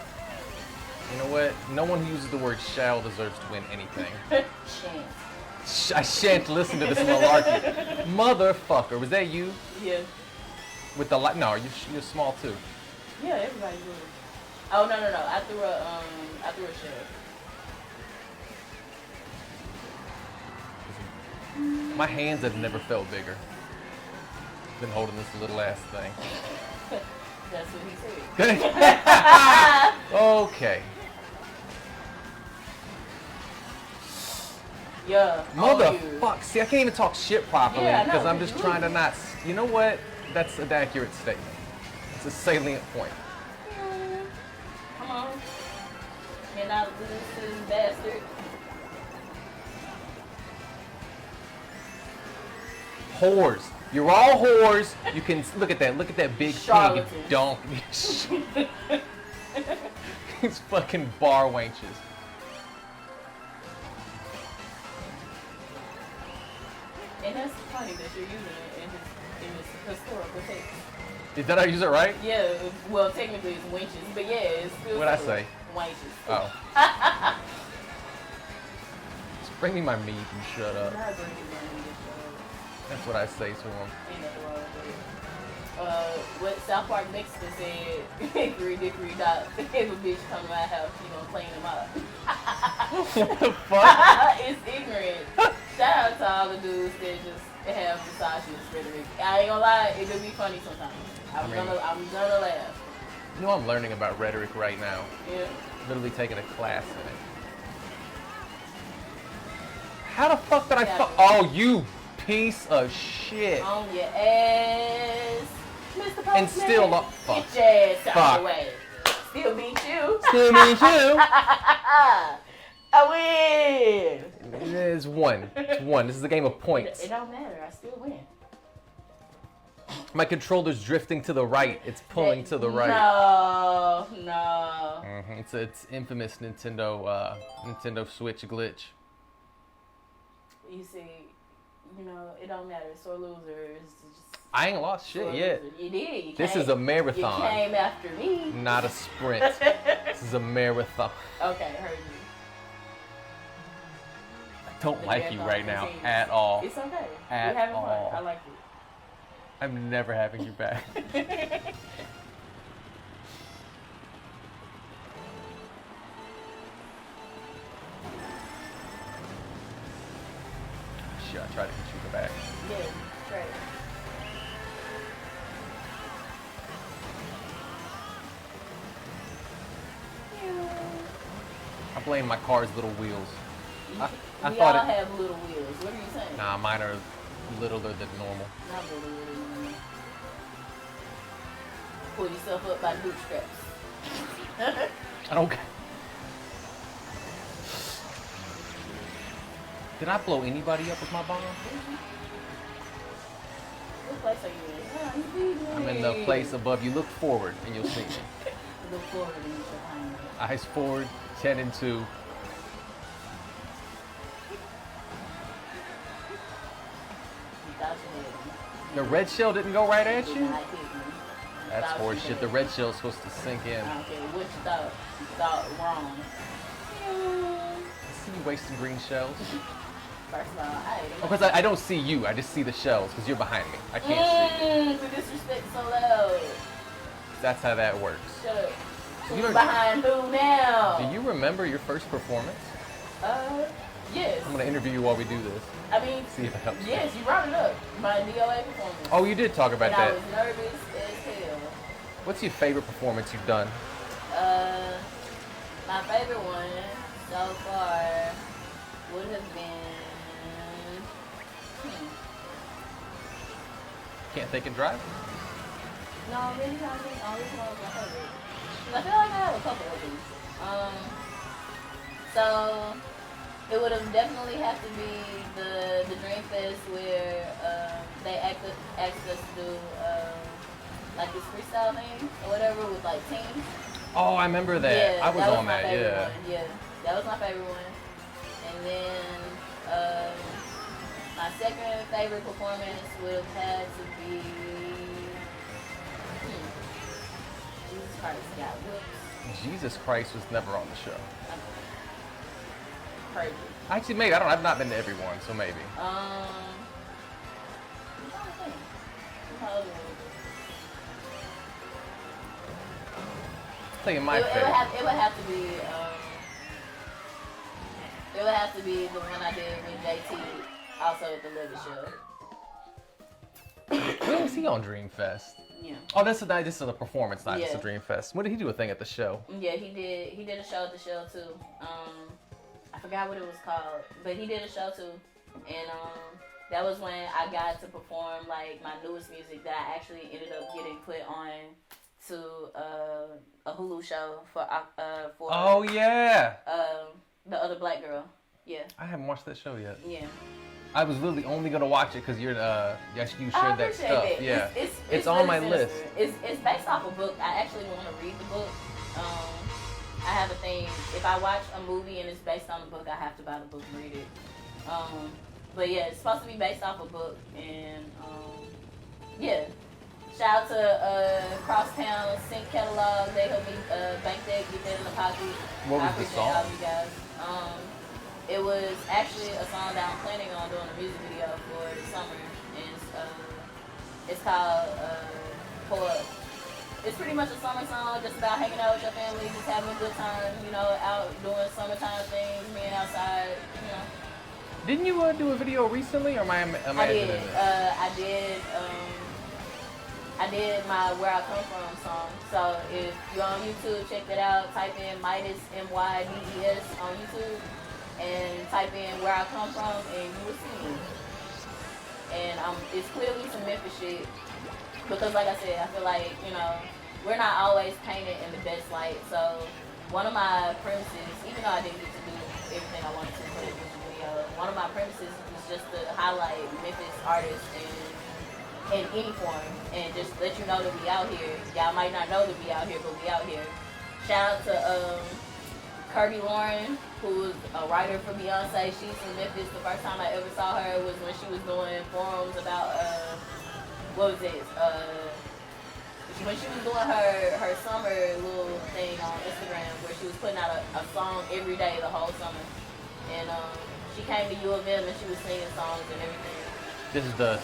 You know what? No one who uses the word shall deserves to win anything. Shan't. I shan't listen to this malarkey. Motherfucker. Was that you? Yeah. With the light? No, you're small too. Yeah, everybody's good. Oh no. I threw a shell. My hands have never felt bigger than holding this little ass thing. That's what he said. Okay. Yeah. Motherfuck. See, I can't even talk shit properly because I'm just trying to not. You know what? That's an accurate statement. It's a salient point. Come on. You're not a losing bastard. Whores. You're all whores. You can look at that. Look at that big pig donkey. These fucking bar wenches. And that's funny that you're using it in his historical text. Did I use it right? Yeah, well, technically it's wenches, but yeah, it's still. What'd I say? Wenches. Oh. Just bring me my meat and shut up. Not bringing my meat and shut up. That's what I say to him. Ain't nothing wrong with it. What South Park Mexican said, hickory dickory dock, if a bitch come to my house, you gonna clean them up. What the fuck? It's ignorant. Shout out to all the dudes that just have misogynist rhetoric. I ain't gonna lie, it could be funny sometimes. I'm gonna laugh. You know I'm learning about rhetoric right now. Yeah. Literally taking a class in it. How the fuck did I Oh, you piece of shit. On your ass. Mr. Postman. And still fuck. Get your ass out of the way. Still beat you. Still beat you. I win. It is one. It's one. This is a game of points. It don't matter. I still win. My controller's drifting to the right. It's pulling to the right. No. Mm-hmm. It's infamous Nintendo Switch glitch. You see, it don't matter. Sore loser is just. I ain't lost shit yet. You did. This is a marathon. You came after me. Not a sprint. This is a marathon. Okay, heard you. I don't like you right now at all. It's okay. At You're having all. fun. I like it. I'm never having you back. Shit, I tried to hit you in the back. Yeah, right. I blame my car's little wheels. I we thought all have little wheels. What are you saying? Nah, mine are littler than normal. Not littler than normal. Pull yourself up by the bootstraps. I don't. Did I blow anybody up with my bomb? What place are you in? I'm in the place above you. Look forward and you'll see me. Look forward and you shall find me. Eyes forward, 10 and 2. The red shell didn't go right at you? That's horseshit. The red shell's supposed to sink in. Okay, what you thought? You thought wrong. I see you wasting green shells. First of all, because I don't see you. I just see the shells because you're behind me. I can't see you. The disrespect so loud. That's how that works. Shut up. Who's behind who now? Do you remember your first performance? Yes. I'm going to interview you while we do this. I mean, see if it helps. Yes, you brought it up. My DOA performance. Oh, you did talk about that. I was nervous as hell. What's your favorite performance you've done? My favorite one so far would have been. Can't Think and Drive? No, really, I think this one was my favorite. I feel like I have a couple of these. So it would have definitely have to be the Dreamfest where they asked us to do like this freestyle thing or whatever with like teams. Oh, I remember that. Yeah, I was on that. Yeah. One. Yeah, that was my favorite one. And then my second favorite performance would have had to be Jesus Christ got whips. Jesus Christ was never on the show. Crazy. Actually, maybe. I've not been to every one, so maybe. Tell you my favorite. It would have to be. It would have to be the one I did with JT, also at the Living Show. When was he on Dreamfest? Yeah. Oh, this is a performance, not just a Dreamfest. When did he do a thing at the show? Yeah, he did. He did a show at the show too. I forgot what it was called, but he did a show too, and that was when I got to perform like my newest music that I actually ended up getting put on to a Hulu show for. Oh yeah. The other black girl. Yeah. I haven't watched that show yet. Yeah. I was literally only gonna watch it because you shared that stuff. It. Yeah. It's on really my sinister. list. It's based off a book. I actually want to read the book. I have a thing. If I watch a movie and it's based on the book, I have to buy the book and read it. But yeah, it's supposed to be based off a book, and yeah. Shout out to Crosstown Sync Catalog. They helped me bank that, get that in the pocket. What was the song? All you guys. It was actually a song that I'm planning on doing a music video for the summer, and it's called Pull Up. It's pretty much a summer song, just about hanging out with your family, just having a good time, you know, out doing summertime things, being outside, you know. Didn't you do a video recently, or am I imagining it? I did my Where I Come From song. So if you're on YouTube, check that out. Type in Mydes, M-Y-D-E-S on YouTube, and type in Where I Come From, and you will see me. And it's clearly some Memphis shit. Because like I said, I feel like, you know, we're not always painted in the best light. So one of my premises, even though I didn't get to do everything I wanted to for the music video, one of my premises was just to highlight Memphis artists in any form, and just let you know that we out here. Y'all might not know that we out here, but we out here. Shout out to Kirby Lauren, who's a writer for Beyonce. She's from Memphis. The first time I ever saw her was when she was doing forums about what was it? When she was doing her summer little thing on Instagram, where she was putting out a song every day the whole summer, and she came to U of M and she was singing songs and everything. This is the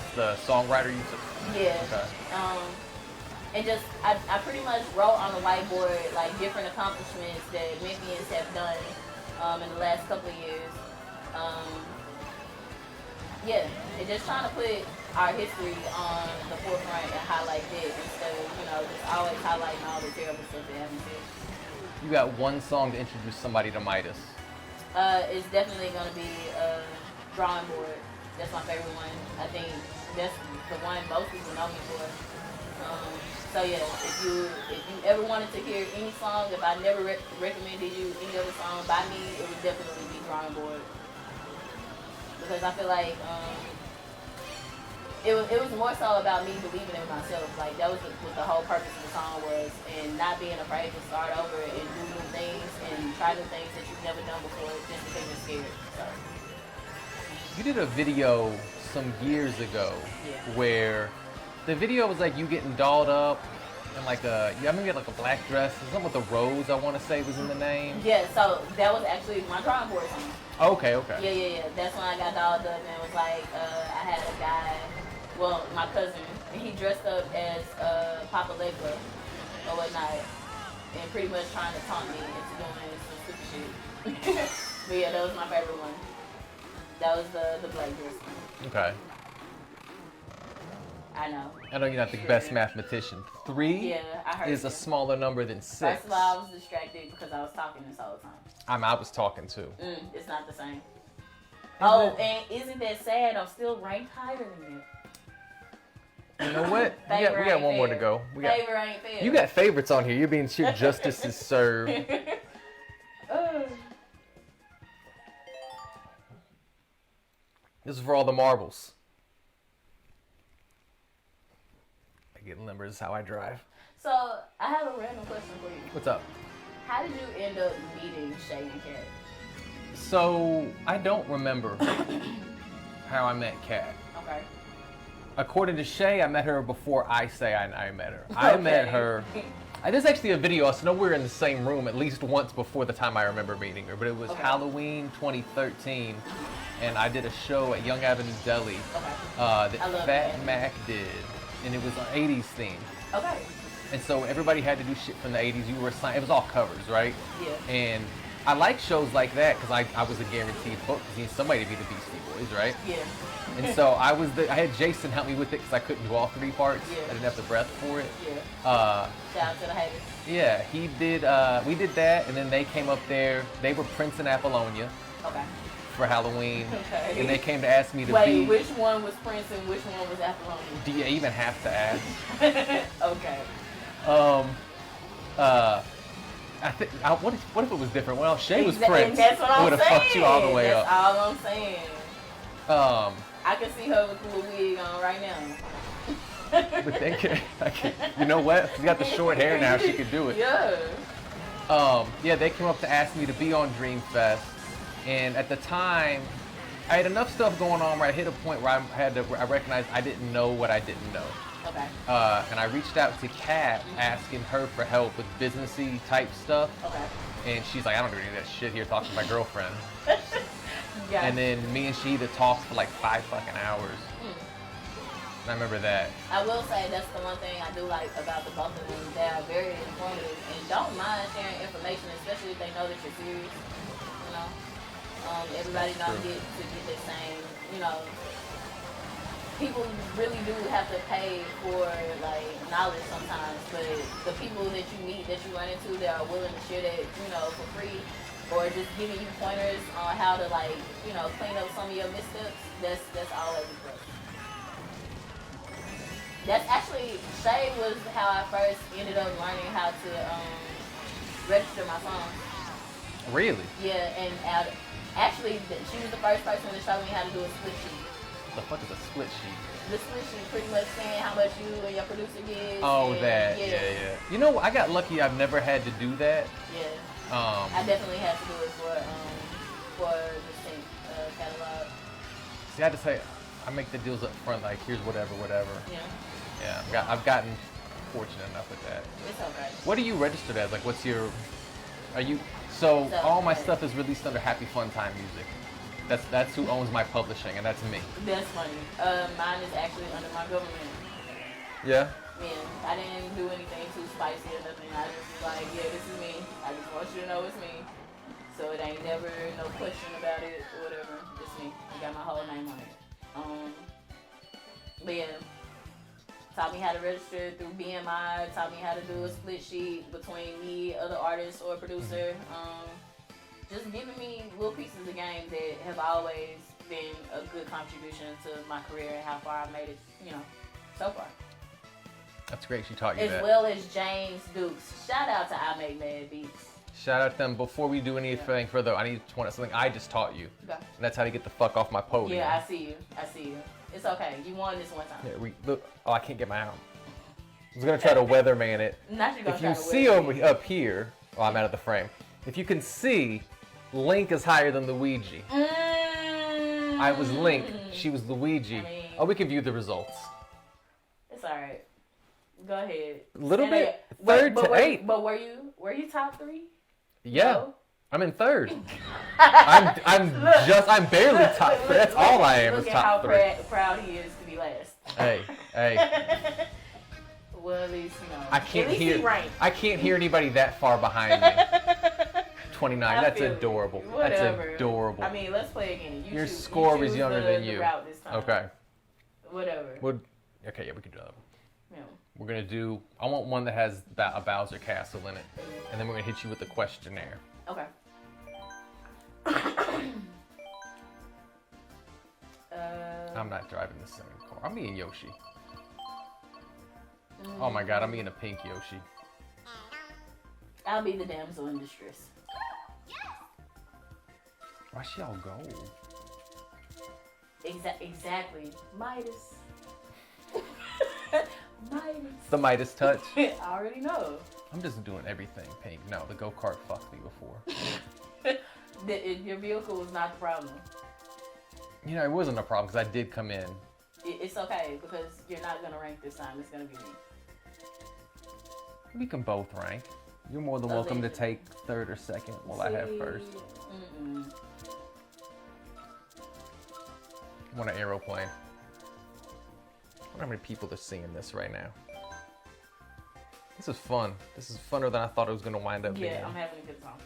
songwriter you took? Yeah. Okay. And just, I pretty much wrote on the whiteboard like different accomplishments that Memphians have done in the last couple of years. Yeah, and just trying to put our history on the forefront and highlight it instead of, you know, just always highlighting all the terrible stuff that happens here. You got one song to introduce somebody to Mydes? It's definitely going to be Drawing Board. That's my favorite one. I think that's the one most people know me for. So yeah, if you ever wanted to hear any song, if I never recommended you any other song by me, it would definitely be Drawing Board. Because I feel like it was more so about me believing in myself. Like that was what the whole purpose of the song was, and not being afraid to start over and do new things and try new things that you've never done before just because you're scared. So. You did a video some years ago where the video was like you getting dolled up and like maybe like a black dress, something with a rose I want to say was in the name. Yeah, so that was actually my Drawing Board song. Okay. Yeah. That's when I got dolled up, and it was like I had a guy, well, my cousin, and he dressed up as Papa Legba or whatnot, and pretty much trying to taunt me into doing some stupid shit. But yeah, that was my favorite one. That was the black dress one. Okay. I know you're not the best mathematician. 3 is a smaller number than 6. First of all, I was distracted because I was talking this whole time. I was talking too. It's not the same. And isn't that sad? I'm still ranked higher than you. You know what? we got one more to go. Favor ain't fair. You got favorites on here. You're being sure justice is served. This is for all the marbles. I get limber. This is how I drive. So, I have a random question for you. What's up? How did you end up meeting Shay and Kat? So, I don't remember how I met Kat. Okay. According to Shay, I met her before I say I met her. I met her. There's actually a video. I know we were in the same room at least once before the time I remember meeting her, but it was Halloween 2013, and I did a show at Young Avenue Deli that Fat Mac did, and it was an 80s theme. Okay. And so everybody had to do shit from the 80s. You were assigned, it was all covers, right? Yeah. And I like shows like that because I was a guaranteed book because you need somebody to be the Beastie Boys, right? Yeah. And so I had Jason help me with it because I couldn't do all 3 parts. Yeah. I didn't have the breath for it. Yeah. Shout out to the haters. Yeah, he did. We did that, and then they came up there. They were Prince and Apollonia. Okay. For Halloween. Okay. And they came to ask me to be. Wait, which one was Prince and which one was Apollonia? Do you even have to ask? Okay. I think. What if it was different? Well, Shay was Prince. Prince. That's what I'm saying. Would have fucked you all the way up. That's all I'm saying. I can see her with the little wig on right now. But they can, you know what? She's got the short hair now. She could do it. Yeah. Yeah, they came up to ask me to be on Dreamfest, and at the time, I had enough stuff going on where I hit a point where I recognized I didn't know what I didn't know. Okay. And I reached out to Kat, asking her for help with businessy type stuff. Okay. And she's like, I don't do any of that shit here, talking to my girlfriend. Yeah. And then me and she talked for like 5 fucking hours. And I remember that. I will say that's the one thing I do like about the both of them. They are very informative and don't mind sharing information, especially if they know that you're serious. You know, everybody don't get the same. You know, people really do have to pay for like knowledge sometimes, but the people that you meet, that you run into, that are willing to share that, you know, for free, or just giving you pointers on how to like, you know, clean up some of your missteps. That's always a plus. That's actually, Shay was how I first ended up learning how to register my songs. Really? Yeah, and actually, she was the first person to show me how to do a split sheet. The fuck is a split sheet? The split sheet pretty much saying how much you and your producer gets. Oh, that. Yeah. You know, I got lucky. I've never had to do that. Yeah. I definitely had to do it for the sync catalog. See, I had to say, I make the deals up front, like, here's whatever. Yeah. Yeah, I've gotten fortunate enough with that. It's okay. What are you registered as? Like, so all my stuff is released under Happy Fun Time Music. That's who owns my publishing, and that's me. That's funny. Mine is actually under my government. Yeah? Yeah, I didn't do anything too spicy or nothing. I just was like, yeah, this is me. I just want you to know it's me. So it ain't never no question about it or whatever. It's me. I got my whole name on it. But yeah, taught me how to register through BMI, taught me how to do a split sheet between me, other artists, or producer. Just giving me little pieces of game that have always been a good contribution to my career and how far I've made it, you know, so far. That's great she taught you that. As well as James Dukes. Shout out to I Make Mad Beats. Shout out to them. Before we do anything further, I need to point out something I just taught you. Okay. And that's how to get the fuck off my podium. Yeah, I see you. It's okay. You won this one time. Yeah, look. Oh, I can't get my arm. I was going to try to weatherman it. If you see up here, I'm out of the frame. If you can see, Link is higher than Luigi. I was Link. She was Luigi. We can view the results. It's all right. Go ahead. A little bit. Third to 8. But were you top 3? Yeah. No? I'm in 3rd. I'm barely top 3. That's all I am is top 3. Look at how proud he is to be last. Hey. Well, at least, you know. I can't hear anybody that far behind me. 29. That's adorable. Whatever. That's adorable. I mean, let's play again. Your score was younger than you. Okay. Whatever. Okay, yeah, we can do that. Yeah. We're going to do, I want one that has a Bowser Castle in it. And then we're going to hit you with the questionnaire. Okay. I'm not driving the same car. I'm being Yoshi. Oh my god, I'm being a pink Yoshi. I'll be the damsel in distress. Why she all gold? Exactly. Mydes. Mydes. It's the Mydes touch. I already know. I'm just doing everything pink. No, the go-kart fucked me before. Your vehicle was not the problem. You know, it wasn't a problem because I did come in. It's okay because you're not going to rank this time. It's going to be me. We can both rank. You're more than welcome to take 3rd or 2nd while I have 1st. I want an aeroplane. I wonder how many people are seeing this right now. This is fun. This is funner than I thought it was going to wind up being. Yeah, I'm having a good time.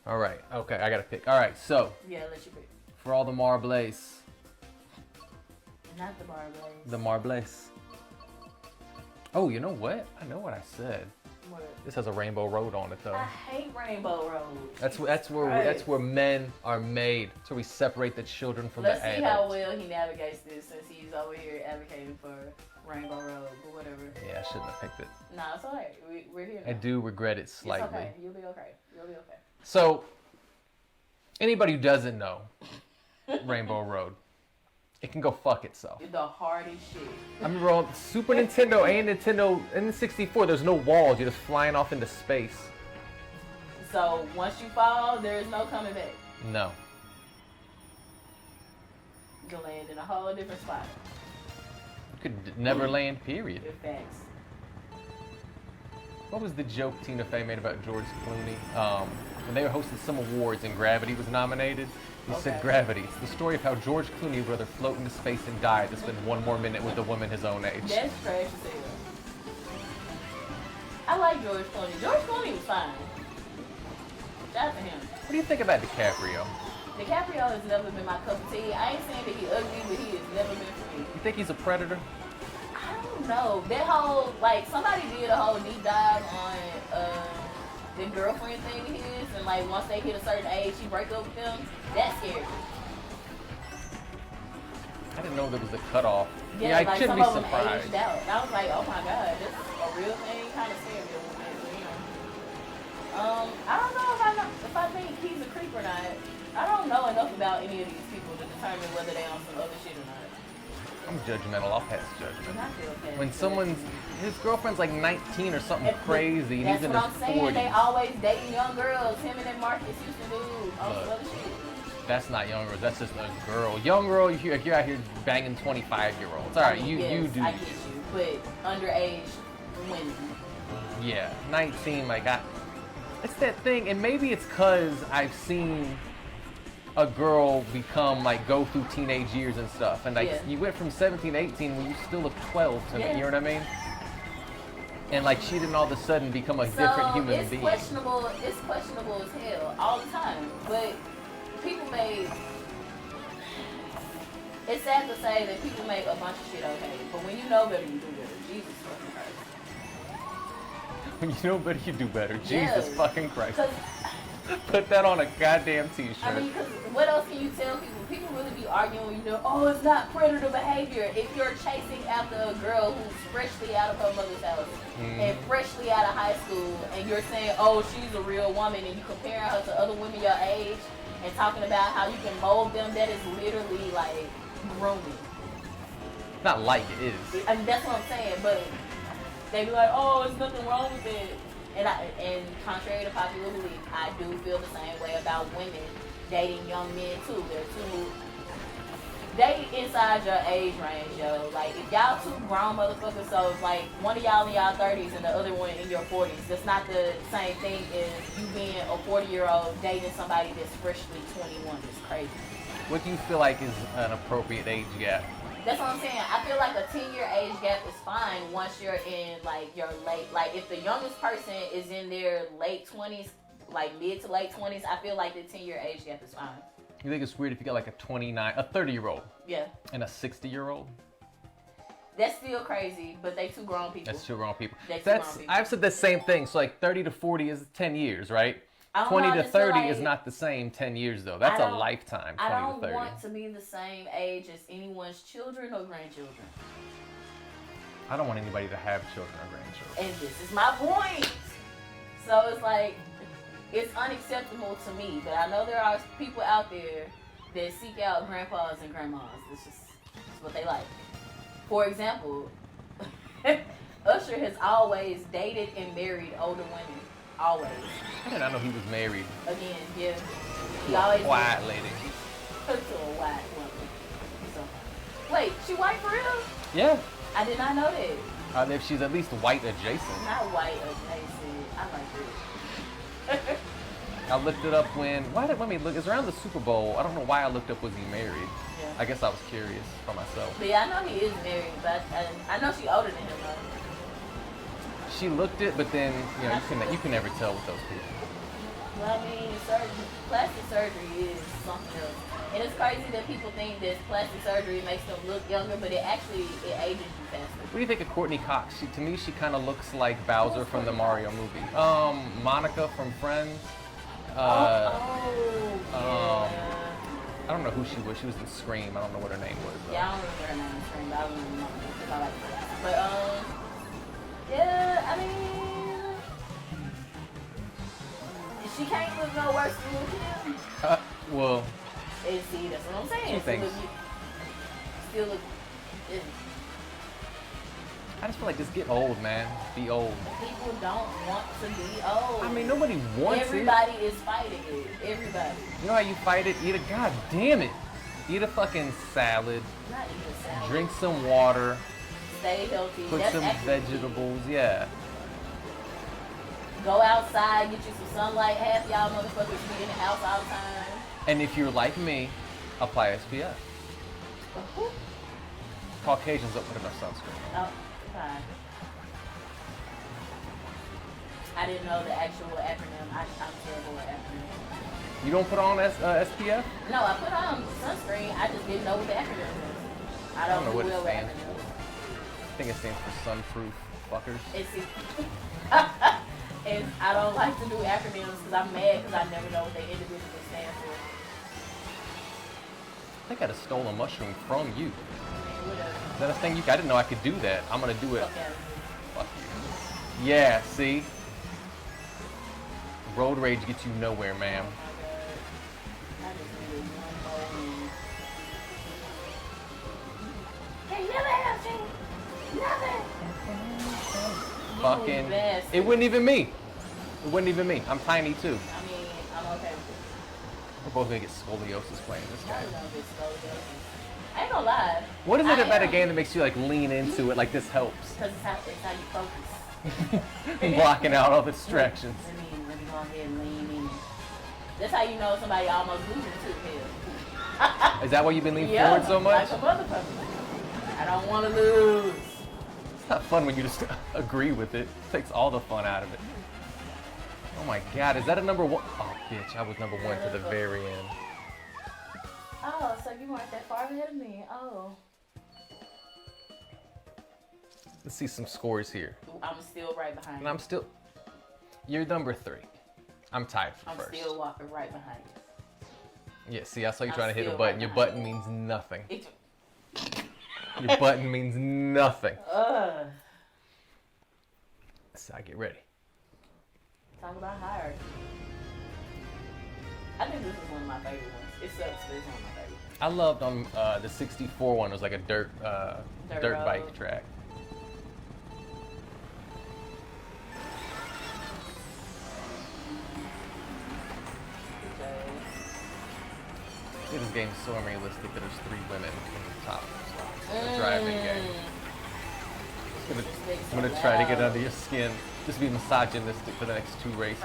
All right. Okay, I got to pick. All right, so. Yeah, let you pick. For all the marbles. Not the marbles. The marbles. Oh, you know what? I know what I said. What? This has a rainbow road on it, though. I hate rainbow roads. That's where men are made. So we separate the children from the adults. Let's see how well he navigates this since he's over here advocating for rainbow road or whatever. Yeah, I shouldn't have picked it. No, it's alright. We're here now. I do regret it slightly. It's okay. You'll be okay. So, anybody who doesn't know Rainbow Road, it can go fuck itself. The hardest shit. I remember on Super Nintendo and Nintendo N64, there's no walls. You're just flying off into space. So once you fall, there is no coming back. No. You can land in a whole different spot. You could never land, period. Facts. What was the joke Tina Fey made about George Clooney? When they were hosting some awards and Gravity was nominated, he said, Gravity, it's the story of how George Clooney would rather float into space and die than spend one more minute with a woman his own age. That's trash as hell. I like George Clooney. George Clooney was fine. Shout out to him. What do you think about DiCaprio? DiCaprio has never been my cup of tea. I ain't saying that he ugly, but he has never been for me. You think he's a predator? I don't know. That whole, like, somebody did a whole deep dive on the girlfriend thing of his, and like once they hit a certain age, she break up with them. That scared me. I didn't know there was a cutoff. Yeah, I like shouldn't some be of them surprised. aged out. I was like, oh my god, this is a real thing. Kind of scared me a little bit, but, you know. I don't know if I think he's a creep or not. I don't know enough about any of these people to determine whether they on some other shit or not. I'm judgmental. I'll pass judgment. I feel okay. When his girlfriend's like 19 or something crazy, and he's in his 40s. That's what I'm saying. They always dating young girls. Him and that Marcus used to do all this other shit. That's not young girls. That's just a girl. Young girl, if you're out here banging 25-year-olds. All right, you do. I get you, but underage women. Yeah, 19. Like it's that thing, and maybe it's because I've seen a girl go through teenage years and stuff, and you went from 17, 18 when you still look 12 to me. You know what I mean? And like she didn't all of a sudden become a different human being. It's questionable as hell all the time, but. It's sad to say that people make a bunch of shit okay, but when you know better, you do better. Jesus fucking Christ. When you know better, you do better. Jesus fucking Christ. Put that on a goddamn t-shirt. I mean, because what else can you tell people? People really be arguing, oh, it's not predator behavior. If you're chasing after a girl who's freshly out of her mother's house and freshly out of high school, and you're saying, oh, she's a real woman, and you compare her to other women your age, and talking about how you can mold them, that is literally like grooming. Not like it is. I mean, that's what I'm saying, but they be like, oh, there's nothing wrong with it. And contrary to popular belief, I do feel the same way about women dating young men too. They inside your age range, yo. Like, if y'all two grown motherfuckers, so if like one of y'all in y'all 30s and the other one in your 40s, that's not the same thing as you being a 40-year-old dating somebody that's freshly 21. It's crazy. What do you feel like is an appropriate age gap? That's what I'm saying. I feel like a 10-year age gap is fine once you're in like your late, like if the youngest person is in their late 20s, like mid to late 20s, I feel like the 10-year age gap is fine. You think it's weird if you got like a 30-year-old? Yeah. And a 60-year-old? That's still crazy, but they two grown people. That's two grown people. I've said the same thing. So like 30 to 40 is 10 years, right? 20 to 30 is not the same 10 years though. That's a lifetime, 20 to 30. I don't want to be the same age as anyone's children or grandchildren. I don't want anybody to have children or grandchildren. And this is my point. So it's like, it's unacceptable to me, but I know there are people out there that seek out grandpas and grandmas. It's what they like. For example, Usher has always dated and married older women. Always. I did not know he was married. Again, yeah. He always white lady. To a white woman. So, wait, she white for real? Yeah. I did not know that. If she's at least white adjacent. Not white adjacent. I like this. I looked it up let me look. It's around the Super Bowl. I don't know why I looked up was he married. Yeah. I guess I was curious for myself. But yeah, I know he is married, but I know she's older than him though. She looked it, but then you can never tell with those people. Well, I mean, plastic surgery is something else, and it's crazy that people think that plastic surgery makes them look younger, but it ages you faster. What do you think of Courtney Cox? To me, she kind of looks like Bowser from the Mario movie. Monica from Friends. Yeah. I don't know who she was. She was in Scream. I don't know what her name was. Yeah, I don't remember her name in Scream, but I remember Monica because I like her. But yeah, I mean, she can't look no worse than him. Well. And see, that's what I'm saying. Still look. I just feel like just get old, man. Be old. People don't want to be old. I mean, nobody wants Everybody is fighting it. Everybody. You know how you fight it? God damn it. Eat a fucking salad. Not eat a salad. Drink some water. Stay healthy. Put some vegetables, yeah. Go outside, get you some sunlight. Half y'all motherfuckers be in the house all the time. And if you're like me, apply SPF. Caucasians don't put enough sunscreen. Oh, fine. I didn't know the actual acronym. I'm terrible at acronyms. You don't put on SPF? No, I put on sunscreen. I just didn't know what the acronym was. I don't know what it stands for. I think it stands for sunproof fuckers. And I don't like to do acronyms because I'm mad because I never know what they individually stand for. I think I'd have stolen a mushroom from you. I mean, whatever. Is that a thing? I didn't know I could do that. I'm gonna do it. Fuck you. Yeah, see? Road rage gets you nowhere, ma'am. Oh my God. I just needed one more. They never have seen nothing. Fucking. It wasn't even me. It wasn't even me. I'm tiny too. I mean, I'm okay with it. We're both gonna get scoliosis playing this game. I ain't gonna lie. What is it about a game that makes you like lean into it like this helps? Because it's how you focus. Blocking out all the distractions. Let me go ahead and lean in. That's how you know somebody almost losing too. Hell. Is that why you've been leaning forward so much? Like a motherfucker. I don't want to lose. It's not fun when you just agree with it. It takes all the fun out of it. Oh my God, is that a number one? Oh bitch, I was number one to the very end. Oh, so you weren't that far ahead of me. Oh. Let's see some scores here. I'm still right behind you. And I'm still... You're number 3. I'm tied for first. I'm still walking right behind you. Yeah, see, I saw you trying to hit a button. Your button means nothing. Your button means nothing. So I get ready. Talk about hierarchy. I think this is one of my favorite ones. It sucks, but it's one of my favorite ones. I loved on the 64 one. It was like a dirt bike track. This game is so unrealistic that there's 3 women in the top slots in the driving game. I'm gonna try to get under your skin. Just be misogynistic for the next 2 races.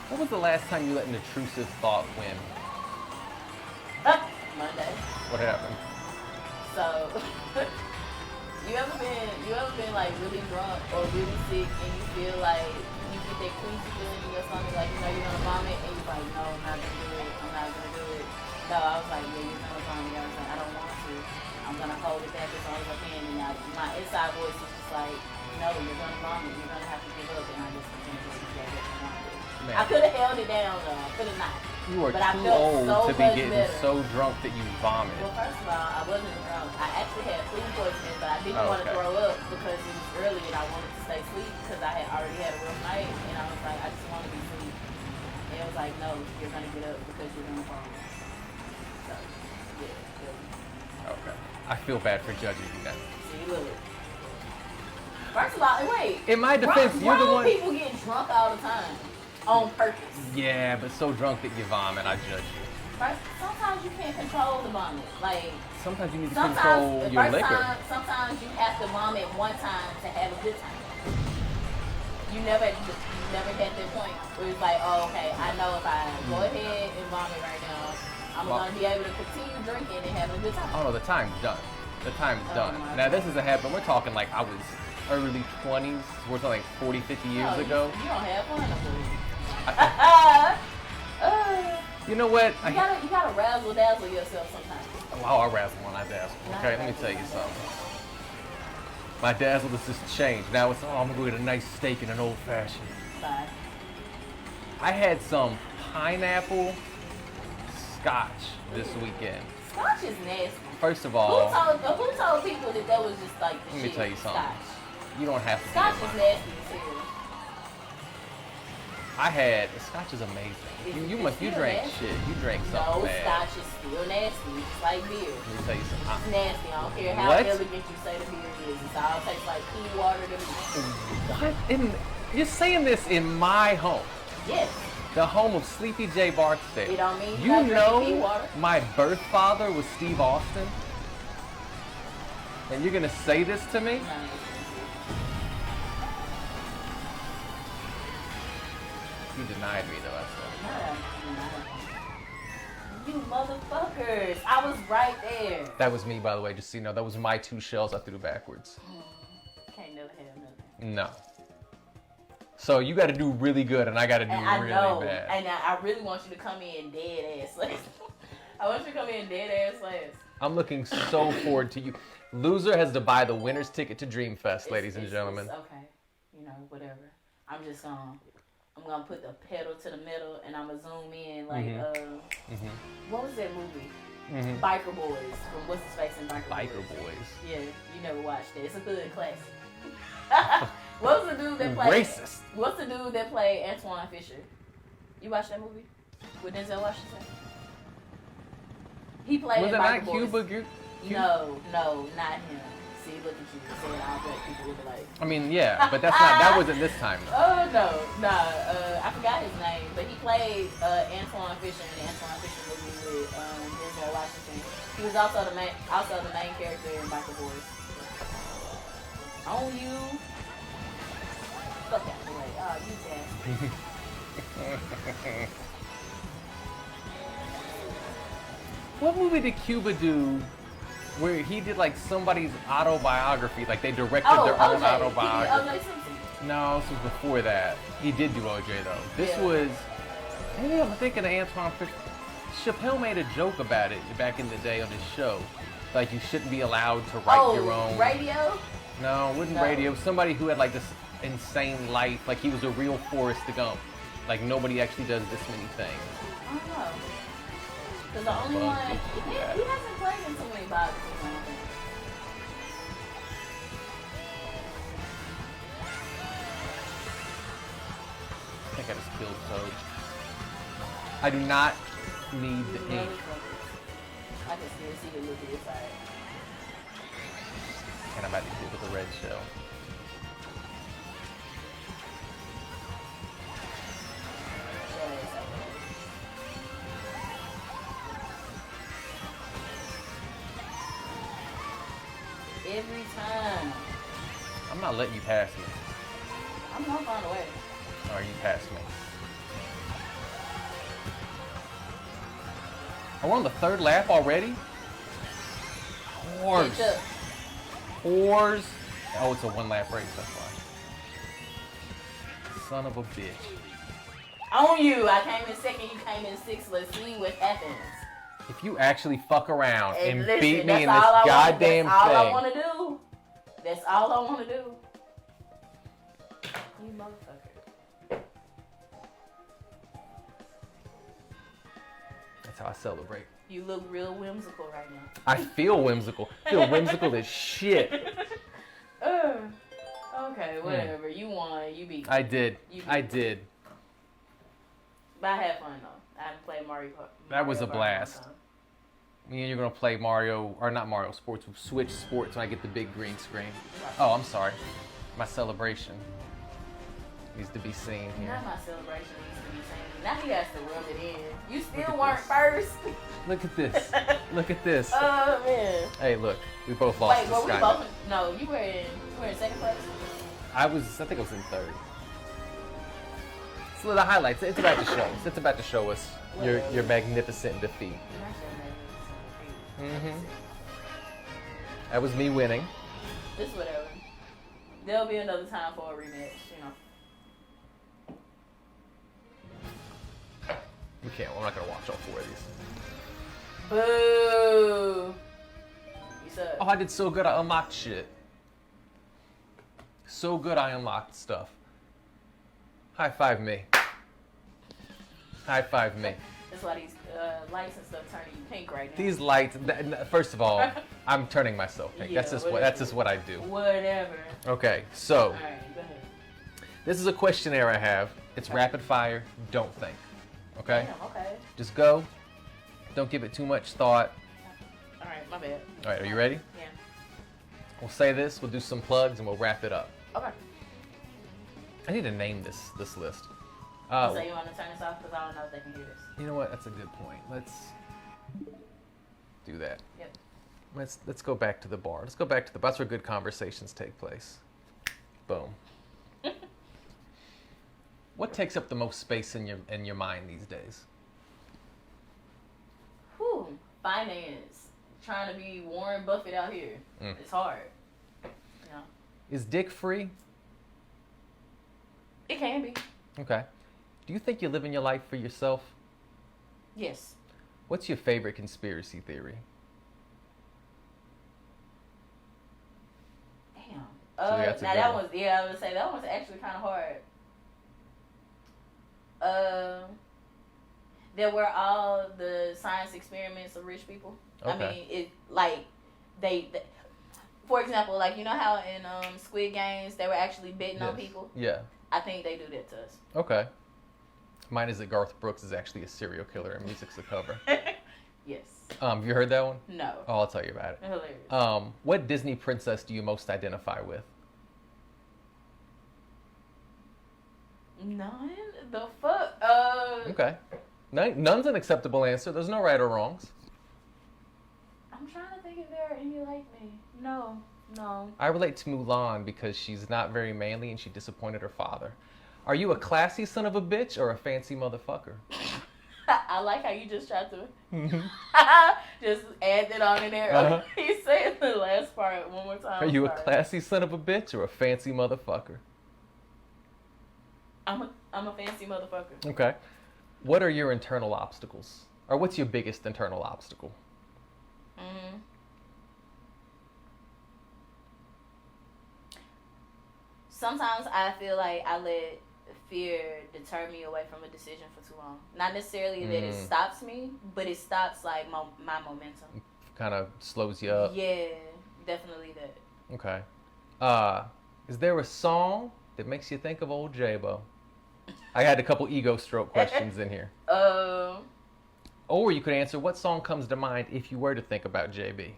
When was the last time you let an intrusive thought win? Monday. What happened? So, you ever been like really drunk or really sick and you feel like you get that queasy feeling in your stomach, like you know you're gonna vomit, and you're like, no, I'm not gonna do it. I'm not gonna do it. No, I was like, yeah, you're gonna vomit. I was like, I don't want to. I'm gonna hold it back as long as I can. And my inside voice is just like, no, you're gonna vomit. You're gonna have to give up. And I just continued to get what I wanted. I could have held it down though. I could have not. You are too old to be getting so drunk that you vomit. Well, first of all, I wasn't drunk. I actually had food poisoning, but I didn't want to throw up because it was early and I wanted to stay asleep because I had already had a rough night. And I was like, I just want to be asleep. And it was like, no, you're going to get up because you're going to fall. So, yeah. Okay. I feel bad for judging you now. See, look. First of all, wait. In my defense, you're the one. People get drunk all the time. On purpose. Yeah, but so drunk that you vomit, I judge you. Sometimes you can't control the vomit. Like sometimes you need to control your liquor. Sometimes you have to vomit one time to have a good time. You never had that point where it's like, oh, okay, I know if I go ahead and vomit right now, I'm gonna be able to continue drinking and having a good time. Oh no, the time's done. The time's done. Now this is a habit. We're talking like I was early 20s. We're talking like 40, 50 years ago. You don't have fun of it. You know what? You gotta razzle dazzle yourself sometimes. Wow, I razzle when I dazzle. Okay, let me tell you something. My dazzle has just changed. Now it's I'm gonna go get a nice steak and an old fashioned. Bye. I had some pineapple scotch this weekend. Scotch is nasty. First of all, who told people that was just like the let shit? me tell you something. Scotch. You don't have to. Scotch is nasty too. Scotch is amazing. You drank shit. You drank something bad. Scotch is still nasty. It's like beer. Let me tell you something. It's nasty. I don't care how elegant you say the beer is. It all tastes like pea water to me. What? You're saying this in my home. Yes. The home of Sleepy J. Barksdale. You don't mean you know my birth father was Steve Austin? And you're going to say this to me? No. You denied me, though, I saw. You motherfuckers. I was right there. That was me, by the way, just so you know. That was my 2 shells I threw backwards. Can't never have nothing. No. So you got to do really good, and I got to do really bad. And I really want you to come in dead ass last. I want you to come in dead ass last. I'm looking so forward to you. Loser has to buy the winner's ticket to Dreamfest, ladies and gentlemen. Okay. You know, whatever. I'm gonna put the pedal to the metal, and I'm gonna zoom in like what was that movie? Biker Boys from what's his face in Biker Boys. Yeah, you never watched it. It's a good classic. What's the dude that played? Racist. What's the dude that played Antoine Fisher? You watched that movie with Denzel Washington? He played in Biker Boys. Was it not Cuba? No, not him. See, look at you saying all black people look alike. I mean, yeah, but that wasn't this time. Oh no, I forgot his name, but he played Antoine Fisher in the Antoine Fisher movie with Denzel Washington. He was also the main character in Biker Boys. On you. Fuck out the way. Oh, you nasty. What movie did Cuba do where he did like somebody's autobiography? Like they directed their own autobiography. No, this was before that. He did do OJ though. This was, maybe I'm thinking of Antoine Fisher. Chappelle made a joke about it back in the day on his show. Like you shouldn't be allowed to write your own. Radio? No, it wasn't radio. Somebody who had like this insane life. Like he was a real Forrest Gump. Like nobody actually does this many things. I don't know. Because the only one, he hasn't played in so many biographies, I don't think. I think I just killed Toad. I do not need the ink. I can still see the look of your side. And I'm about to hit with the red shell. Every time. I'm not letting you pass me. I'm not far away. Or you pass me. Are we on the 3rd lap already? Whores. Whores. Oh, it's a 1-lap race, that's why. Son of a bitch. On you. I came in 2nd, you came in 6th. Let's see what happens. If you actually fuck around and listen, beat me in this goddamn thing. That's all I want to do. That's all I want to do. You motherfucker. That's how I celebrate. You look real whimsical right now. I feel whimsical. I feel whimsical as shit. Okay, whatever. You won. You beat me. I did. I did. But I had fun though. I haven't played Mario Kart. That was a blast. Me and you're gonna play Mario, or not Mario Sports, Switch Sports when I get the big green screen. Oh, I'm sorry. My celebration needs to be seen here. Not my celebration needs to be seen. Now he has to rub it in. You still weren't first. Look at this. Look at this. Oh man. Hey, look. We both lost to Sky. No, you were in 2nd place? I think I was in 3rd. So the highlights. It's about to show us. It's about to show us your magnificent defeat. That was me winning. Just whatever. There'll be another time for a rematch, you know. We can't. I'm not gonna watch all 4 of these. Boo! You suck. Oh, I did so good. I unlocked shit. So good. I unlocked stuff. High five me. High five me. That's why these lights and stuff turning you pink right now. These lights. First of all, I'm turning myself pink. Yeah, that's just what I do. Whatever. Okay, so. All right, go ahead. This is a questionnaire I have. It's rapid fire. Don't think. Okay? Damn, okay. Just go. Don't give it too much thought. All right, my bad. All right, are you ready? Yeah. We'll say this, we'll do some plugs, and we'll wrap it up. Okay. I need to name this list. So you want to turn this off because I don't know if they can hear this. You know what? That's a good point. Let's do that. Yep. Let's go back to the bar. Let's go back to the bar. That's where good conversations take place. Boom. What takes up the most space in your mind these days? Whew, finance. Trying to be Warren Buffett out here. It's hard. You know. Is dick free? It can be. Okay. Do you think you're living your life for yourself? Yes. What's your favorite conspiracy theory? Damn. Now that one's, I would say that one's actually kind of hard. There were all the science experiments of rich people. Okay. I mean, it like they for example, like you know how in Squid Games they were actually betting on people. Yeah. I think they do that to us. Okay. Mine is that Garth Brooks is actually a serial killer and music's the cover. Yes. Have you heard that one? No. Oh, I'll tell you about it. Hilarious. What Disney princess do you most identify with? None. The fuck? Okay. None's an acceptable answer. There's no right or wrongs. I'm trying to think if there are any like me. No. I relate to Mulan because she's not very manly and she disappointed her father. Are you a classy son of a bitch or a fancy motherfucker? I like how you just tried to just add that on in there. Uh-huh. You said the last part one more time. Are you a classy son of a bitch or a fancy motherfucker? I'm a fancy motherfucker. Okay. What are your internal obstacles? Or what's your biggest internal obstacle? Sometimes I feel like I let fear deter me away from a decision for too long. Not necessarily that it stops me, but it stops like my momentum. Kind of slows you up. Yeah, definitely that. Okay. Is there a song that makes you think of old J-Bo? I had a couple ego stroke questions in here. Or you could answer, what song comes to mind if you were to think about JB?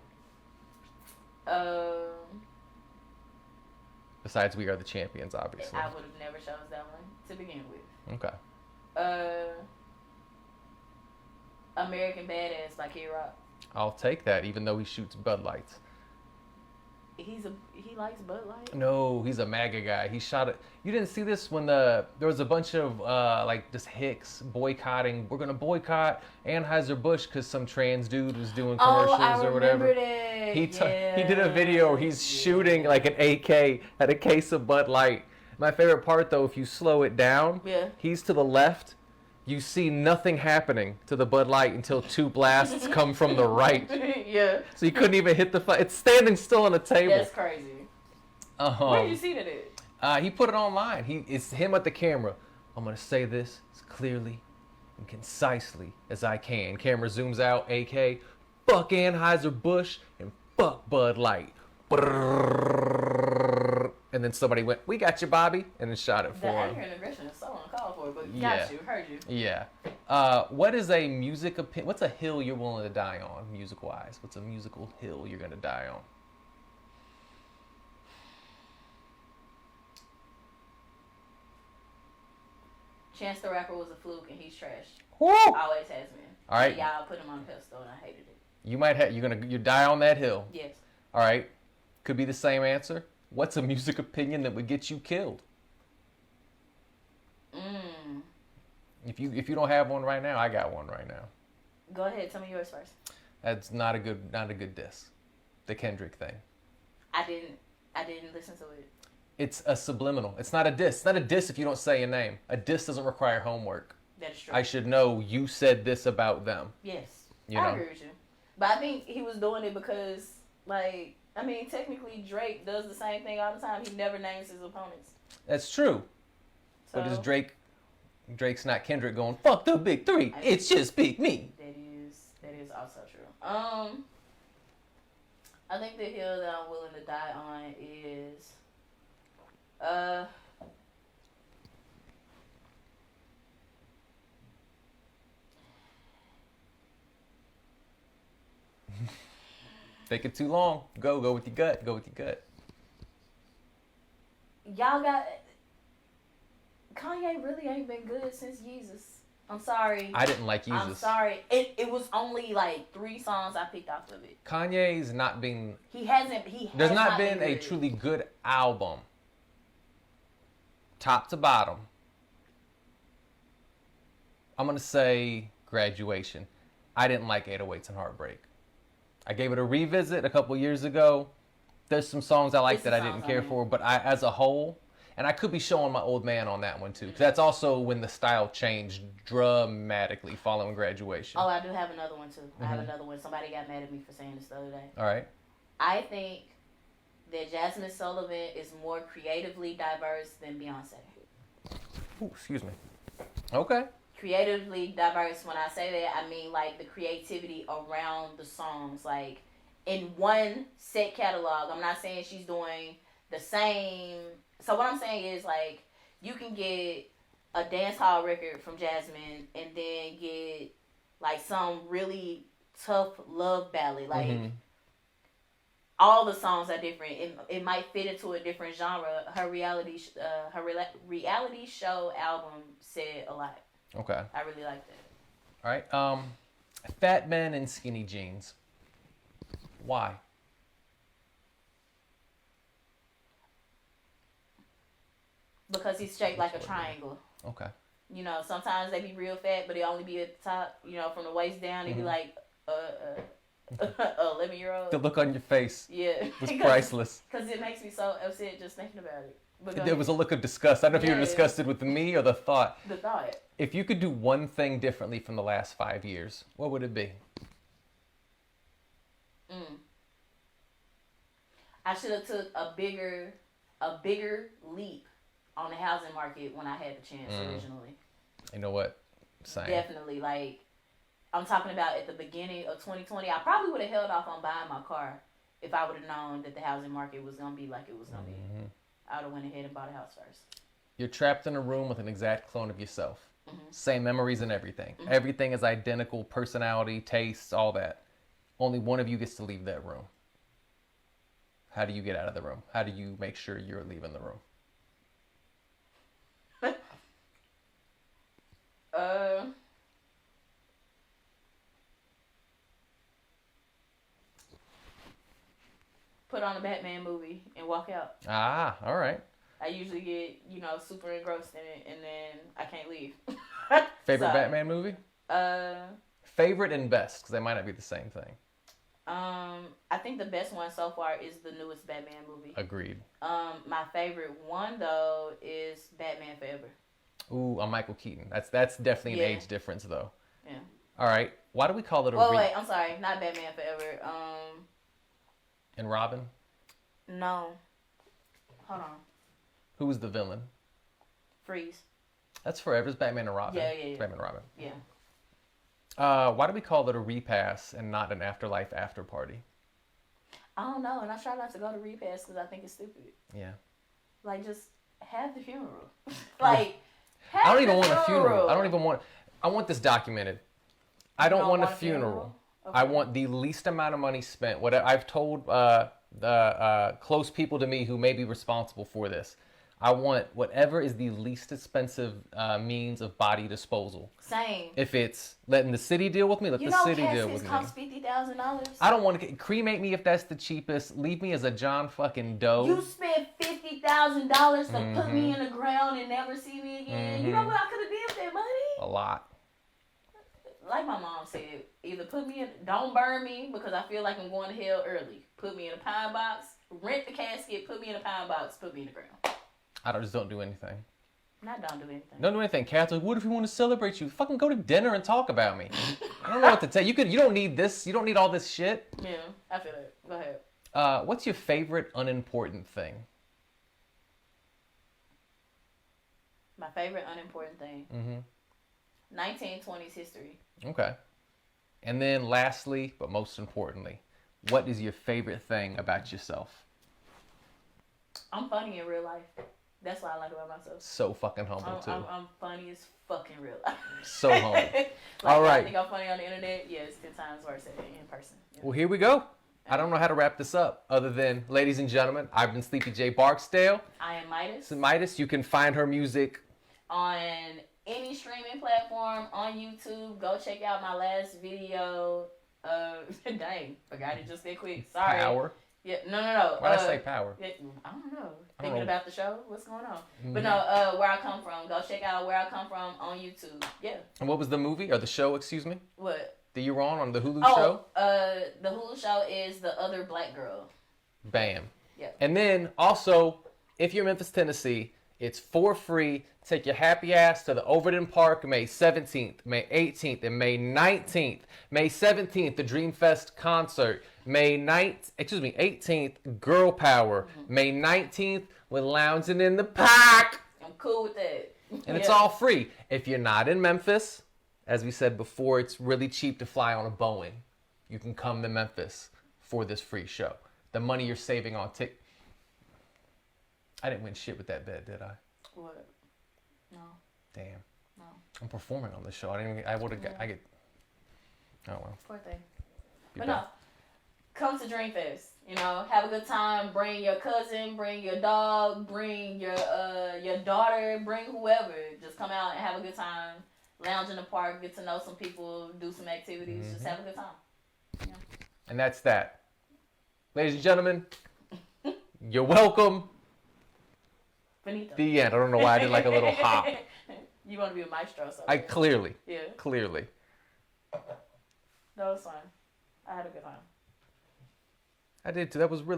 Besides We Are the Champions, obviously. I would have never chose that one to begin with. Okay. American Badass by Kid Rock. I'll take that, even though he shoots Bud Lights. He likes Bud Light? No, he's a MAGA guy. He shot it. You didn't see this when there was a bunch of like just hicks boycotting. We're gonna boycott Anheuser-Busch because some trans dude was doing commercials or whatever. That. He did a video where he's shooting like an AK at a case of Bud Light. My favorite part though, if you slow it down, he's to the left. You see nothing happening to the Bud Light until two blasts come from the right. Yeah. So you couldn't even hit the It's standing still on a table. That's crazy. Where did you see that at? He put it online. It's him at the camera. I'm going to say this as clearly and concisely as I can. Camera zooms out, AK, fuck Anheuser-Busch and fuck Bud Light. And then somebody went, we got you, Bobby, and then shot it for him. The anger and aggression is so uncalled for, but got you, heard you. Yeah. What is a music opinion? What's a hill you're willing to die on, music-wise? What's a musical hill you're going to die on? Chance the Rapper was a fluke, and he's trash. Woo! Always has been. All right. Y'all put him on a pedestal, and I hated it. You might have. You die on that hill. Yes. All right. Could be the same answer. What's a music opinion that would get you killed? If you don't have one right now, I got one right now. Go ahead, tell me yours first. That's not a good diss. The Kendrick thing. I didn't listen to it. It's a subliminal. It's not a diss. It's not a diss if you don't say your name. A diss doesn't require homework. That is true. I should know you said this about them. Yes. You I know? agree with you. But I think he was doing it because, like, I mean, technically Drake does the same thing all the time. He never names his opponents. That's true. So, but is Drake's not Kendrick going, fuck the big three. It's just Big Me. That is also true. I think the hill that I'm willing to die on is Taking too long. Go with your gut. Go with your gut. Y'all got Kanye really ain't been good since Jesus. I'm sorry. I didn't like Jesus. I'm sorry. It was only like 3 songs I picked off of it. Kanye's not been... There's not been a truly good album. Top to bottom. I'm going to say Graduation. I didn't like 808s and Heartbreak. I gave it a revisit a couple years ago. There's some songs I like that I didn't care for, but as a whole... And I could be showing my old man on that one, too. Because that's also when the style changed dramatically following Graduation. Oh, I do have another one, too. I have another one. Somebody got mad at me for saying this the other day. All right. I think that Jasmine Sullivan is more creatively diverse than Beyonce. Ooh, excuse me. Okay. Creatively diverse, when I say that, I mean, like, the creativity around the songs. Like, in one set catalog, I'm not saying she's doing the same... So what I'm saying is, like, you can get a dance hall record from Jasmine and then get, like, some really tough love ballad. Like, all the songs are different. It might fit into a different genre. Her reality show album said a lot. Okay. I really like that. All right. Fat men in skinny jeans. Why? Because he's shaped like a triangle. Okay. You know, sometimes they be real fat, but they only be at the top. You know, from the waist down, they be like 11-year-old. The look on your face. Yeah. Was priceless. Because it makes me so upset just thinking about it. There was a look of disgust. I don't know if you were disgusted with me or the thought. The thought. If you could do one thing differently from the last 5 years, what would it be? I should have took a bigger leap on the housing market when I had the chance originally. You know what? Same. Definitely. Like, I'm talking about at the beginning of 2020, I probably would have held off on buying my car if I would have known that the housing market was going to be like it was going to be. I would have went ahead and bought a house first. You're trapped in a room with an exact clone of yourself. Same memories and everything. Everything is identical, personality, tastes, all that. Only one of you gets to leave that room. How do you get out of the room? How do you make sure you're leaving the room? Put on a Batman movie and walk out. Ah, all right. I usually get, super engrossed in it, and then I can't leave. Favorite Batman movie? Favorite and best, because they might not be the same thing. I think the best one so far is the newest Batman movie. Agreed. My favorite one, though, is Batman Forever. Ooh, I'm Michael Keaton. That's definitely an age difference, though. Yeah. All right. Why do we call it a wait, I'm sorry. Not Batman Forever. And Robin? No. Hold on. Who was the villain? Freeze. That's Forever. It's Batman and Robin. Yeah. Batman and Robin. Yeah. Why do we call it a repass and not an afterlife after party? I don't know, and I try not to go to repass because I think it's stupid. Yeah. Like, just have the funeral. I don't even want a funeral. I want this documented. I don't want a funeral. Okay. I want the least amount of money spent. What I've told close people to me who may be responsible for this. I want whatever is the least expensive means of body disposal. Same. If it's letting the city deal with me, let the city deal with me. Cost $50,000. I don't want to cremate me if that's the cheapest. Leave me as a John fucking Doe. You spent $50,000 to put me in the ground and never see me again. You know what I could have did with that money? A lot. Like my mom said, either don't burn me because I feel like I'm going to hell early. Put me in a pine box, rent the casket, put me in a pine box, put me in the ground. Don't do anything. Don't do anything. Don't do anything. Catholic, what if we want to celebrate you? Fucking go to dinner and talk about me. I don't know what to tell you. You don't need this. You don't need all this shit. Yeah, I feel it. Go ahead. What's your favorite unimportant thing? My favorite unimportant thing? 1920s history. Okay. And then lastly, but most importantly, what is your favorite thing about yourself? I'm funny in real life. That's what I like about myself. So fucking humble, too. I'm funny as fuck in real life. So humble. All right. I think I'm funny on the internet. Yeah, it's 10 times worse in person. Yeah. Well, here we go. I don't know how to wrap this up other than, ladies and gentlemen, I've been Sleepy J Barksdale. I am Mydes. So Mydes, you can find her music on any streaming platform, on YouTube. Go check out my last video. Dang, forgot it just that quick. Sorry. Power. Yeah, no. Why'd I say power? Yeah, I don't know. Thinking about the show? What's going on? Mm-hmm. But no, Where I Come From. Go check out Where I Come From on YouTube. Yeah. And what was the movie or the show, excuse me? What? That you were on the Hulu show? The Hulu show is The Other Black Girl. Bam. Yeah. And then also, if you're in Memphis, Tennessee, it's for free. Take your happy ass to the Overton Park May 17th, May 18th, and May 19th. May 17th, the Dreamfest concert. May 18th, Girl Power. Mm-hmm. May 19th, we're lounging in the park. I'm cool with that. And it's all free. If you're not in Memphis, as we said before, it's really cheap to fly on a Boeing. You can come to Memphis for this free show. The money you're saving on ticket. I didn't win shit with that bet, did I? What? No. Damn. No. I'm performing on this show. I would have. I get. Oh well. Poor thing. But no. Come to Dreamfest. You know, have a good time. Bring your cousin. Bring your dog. Bring your daughter. Bring whoever. Just come out and have a good time. Lounge in the park. Get to know some people. Do some activities. Mm-hmm. Just have a good time. Yeah. And that's that. Ladies and gentlemen, you're welcome. Finito. The end. I don't know why I did like a little hop. You want to be a maestro? So I clearly. Yeah. Clearly. That was fun. I had a good time. I did too. That was really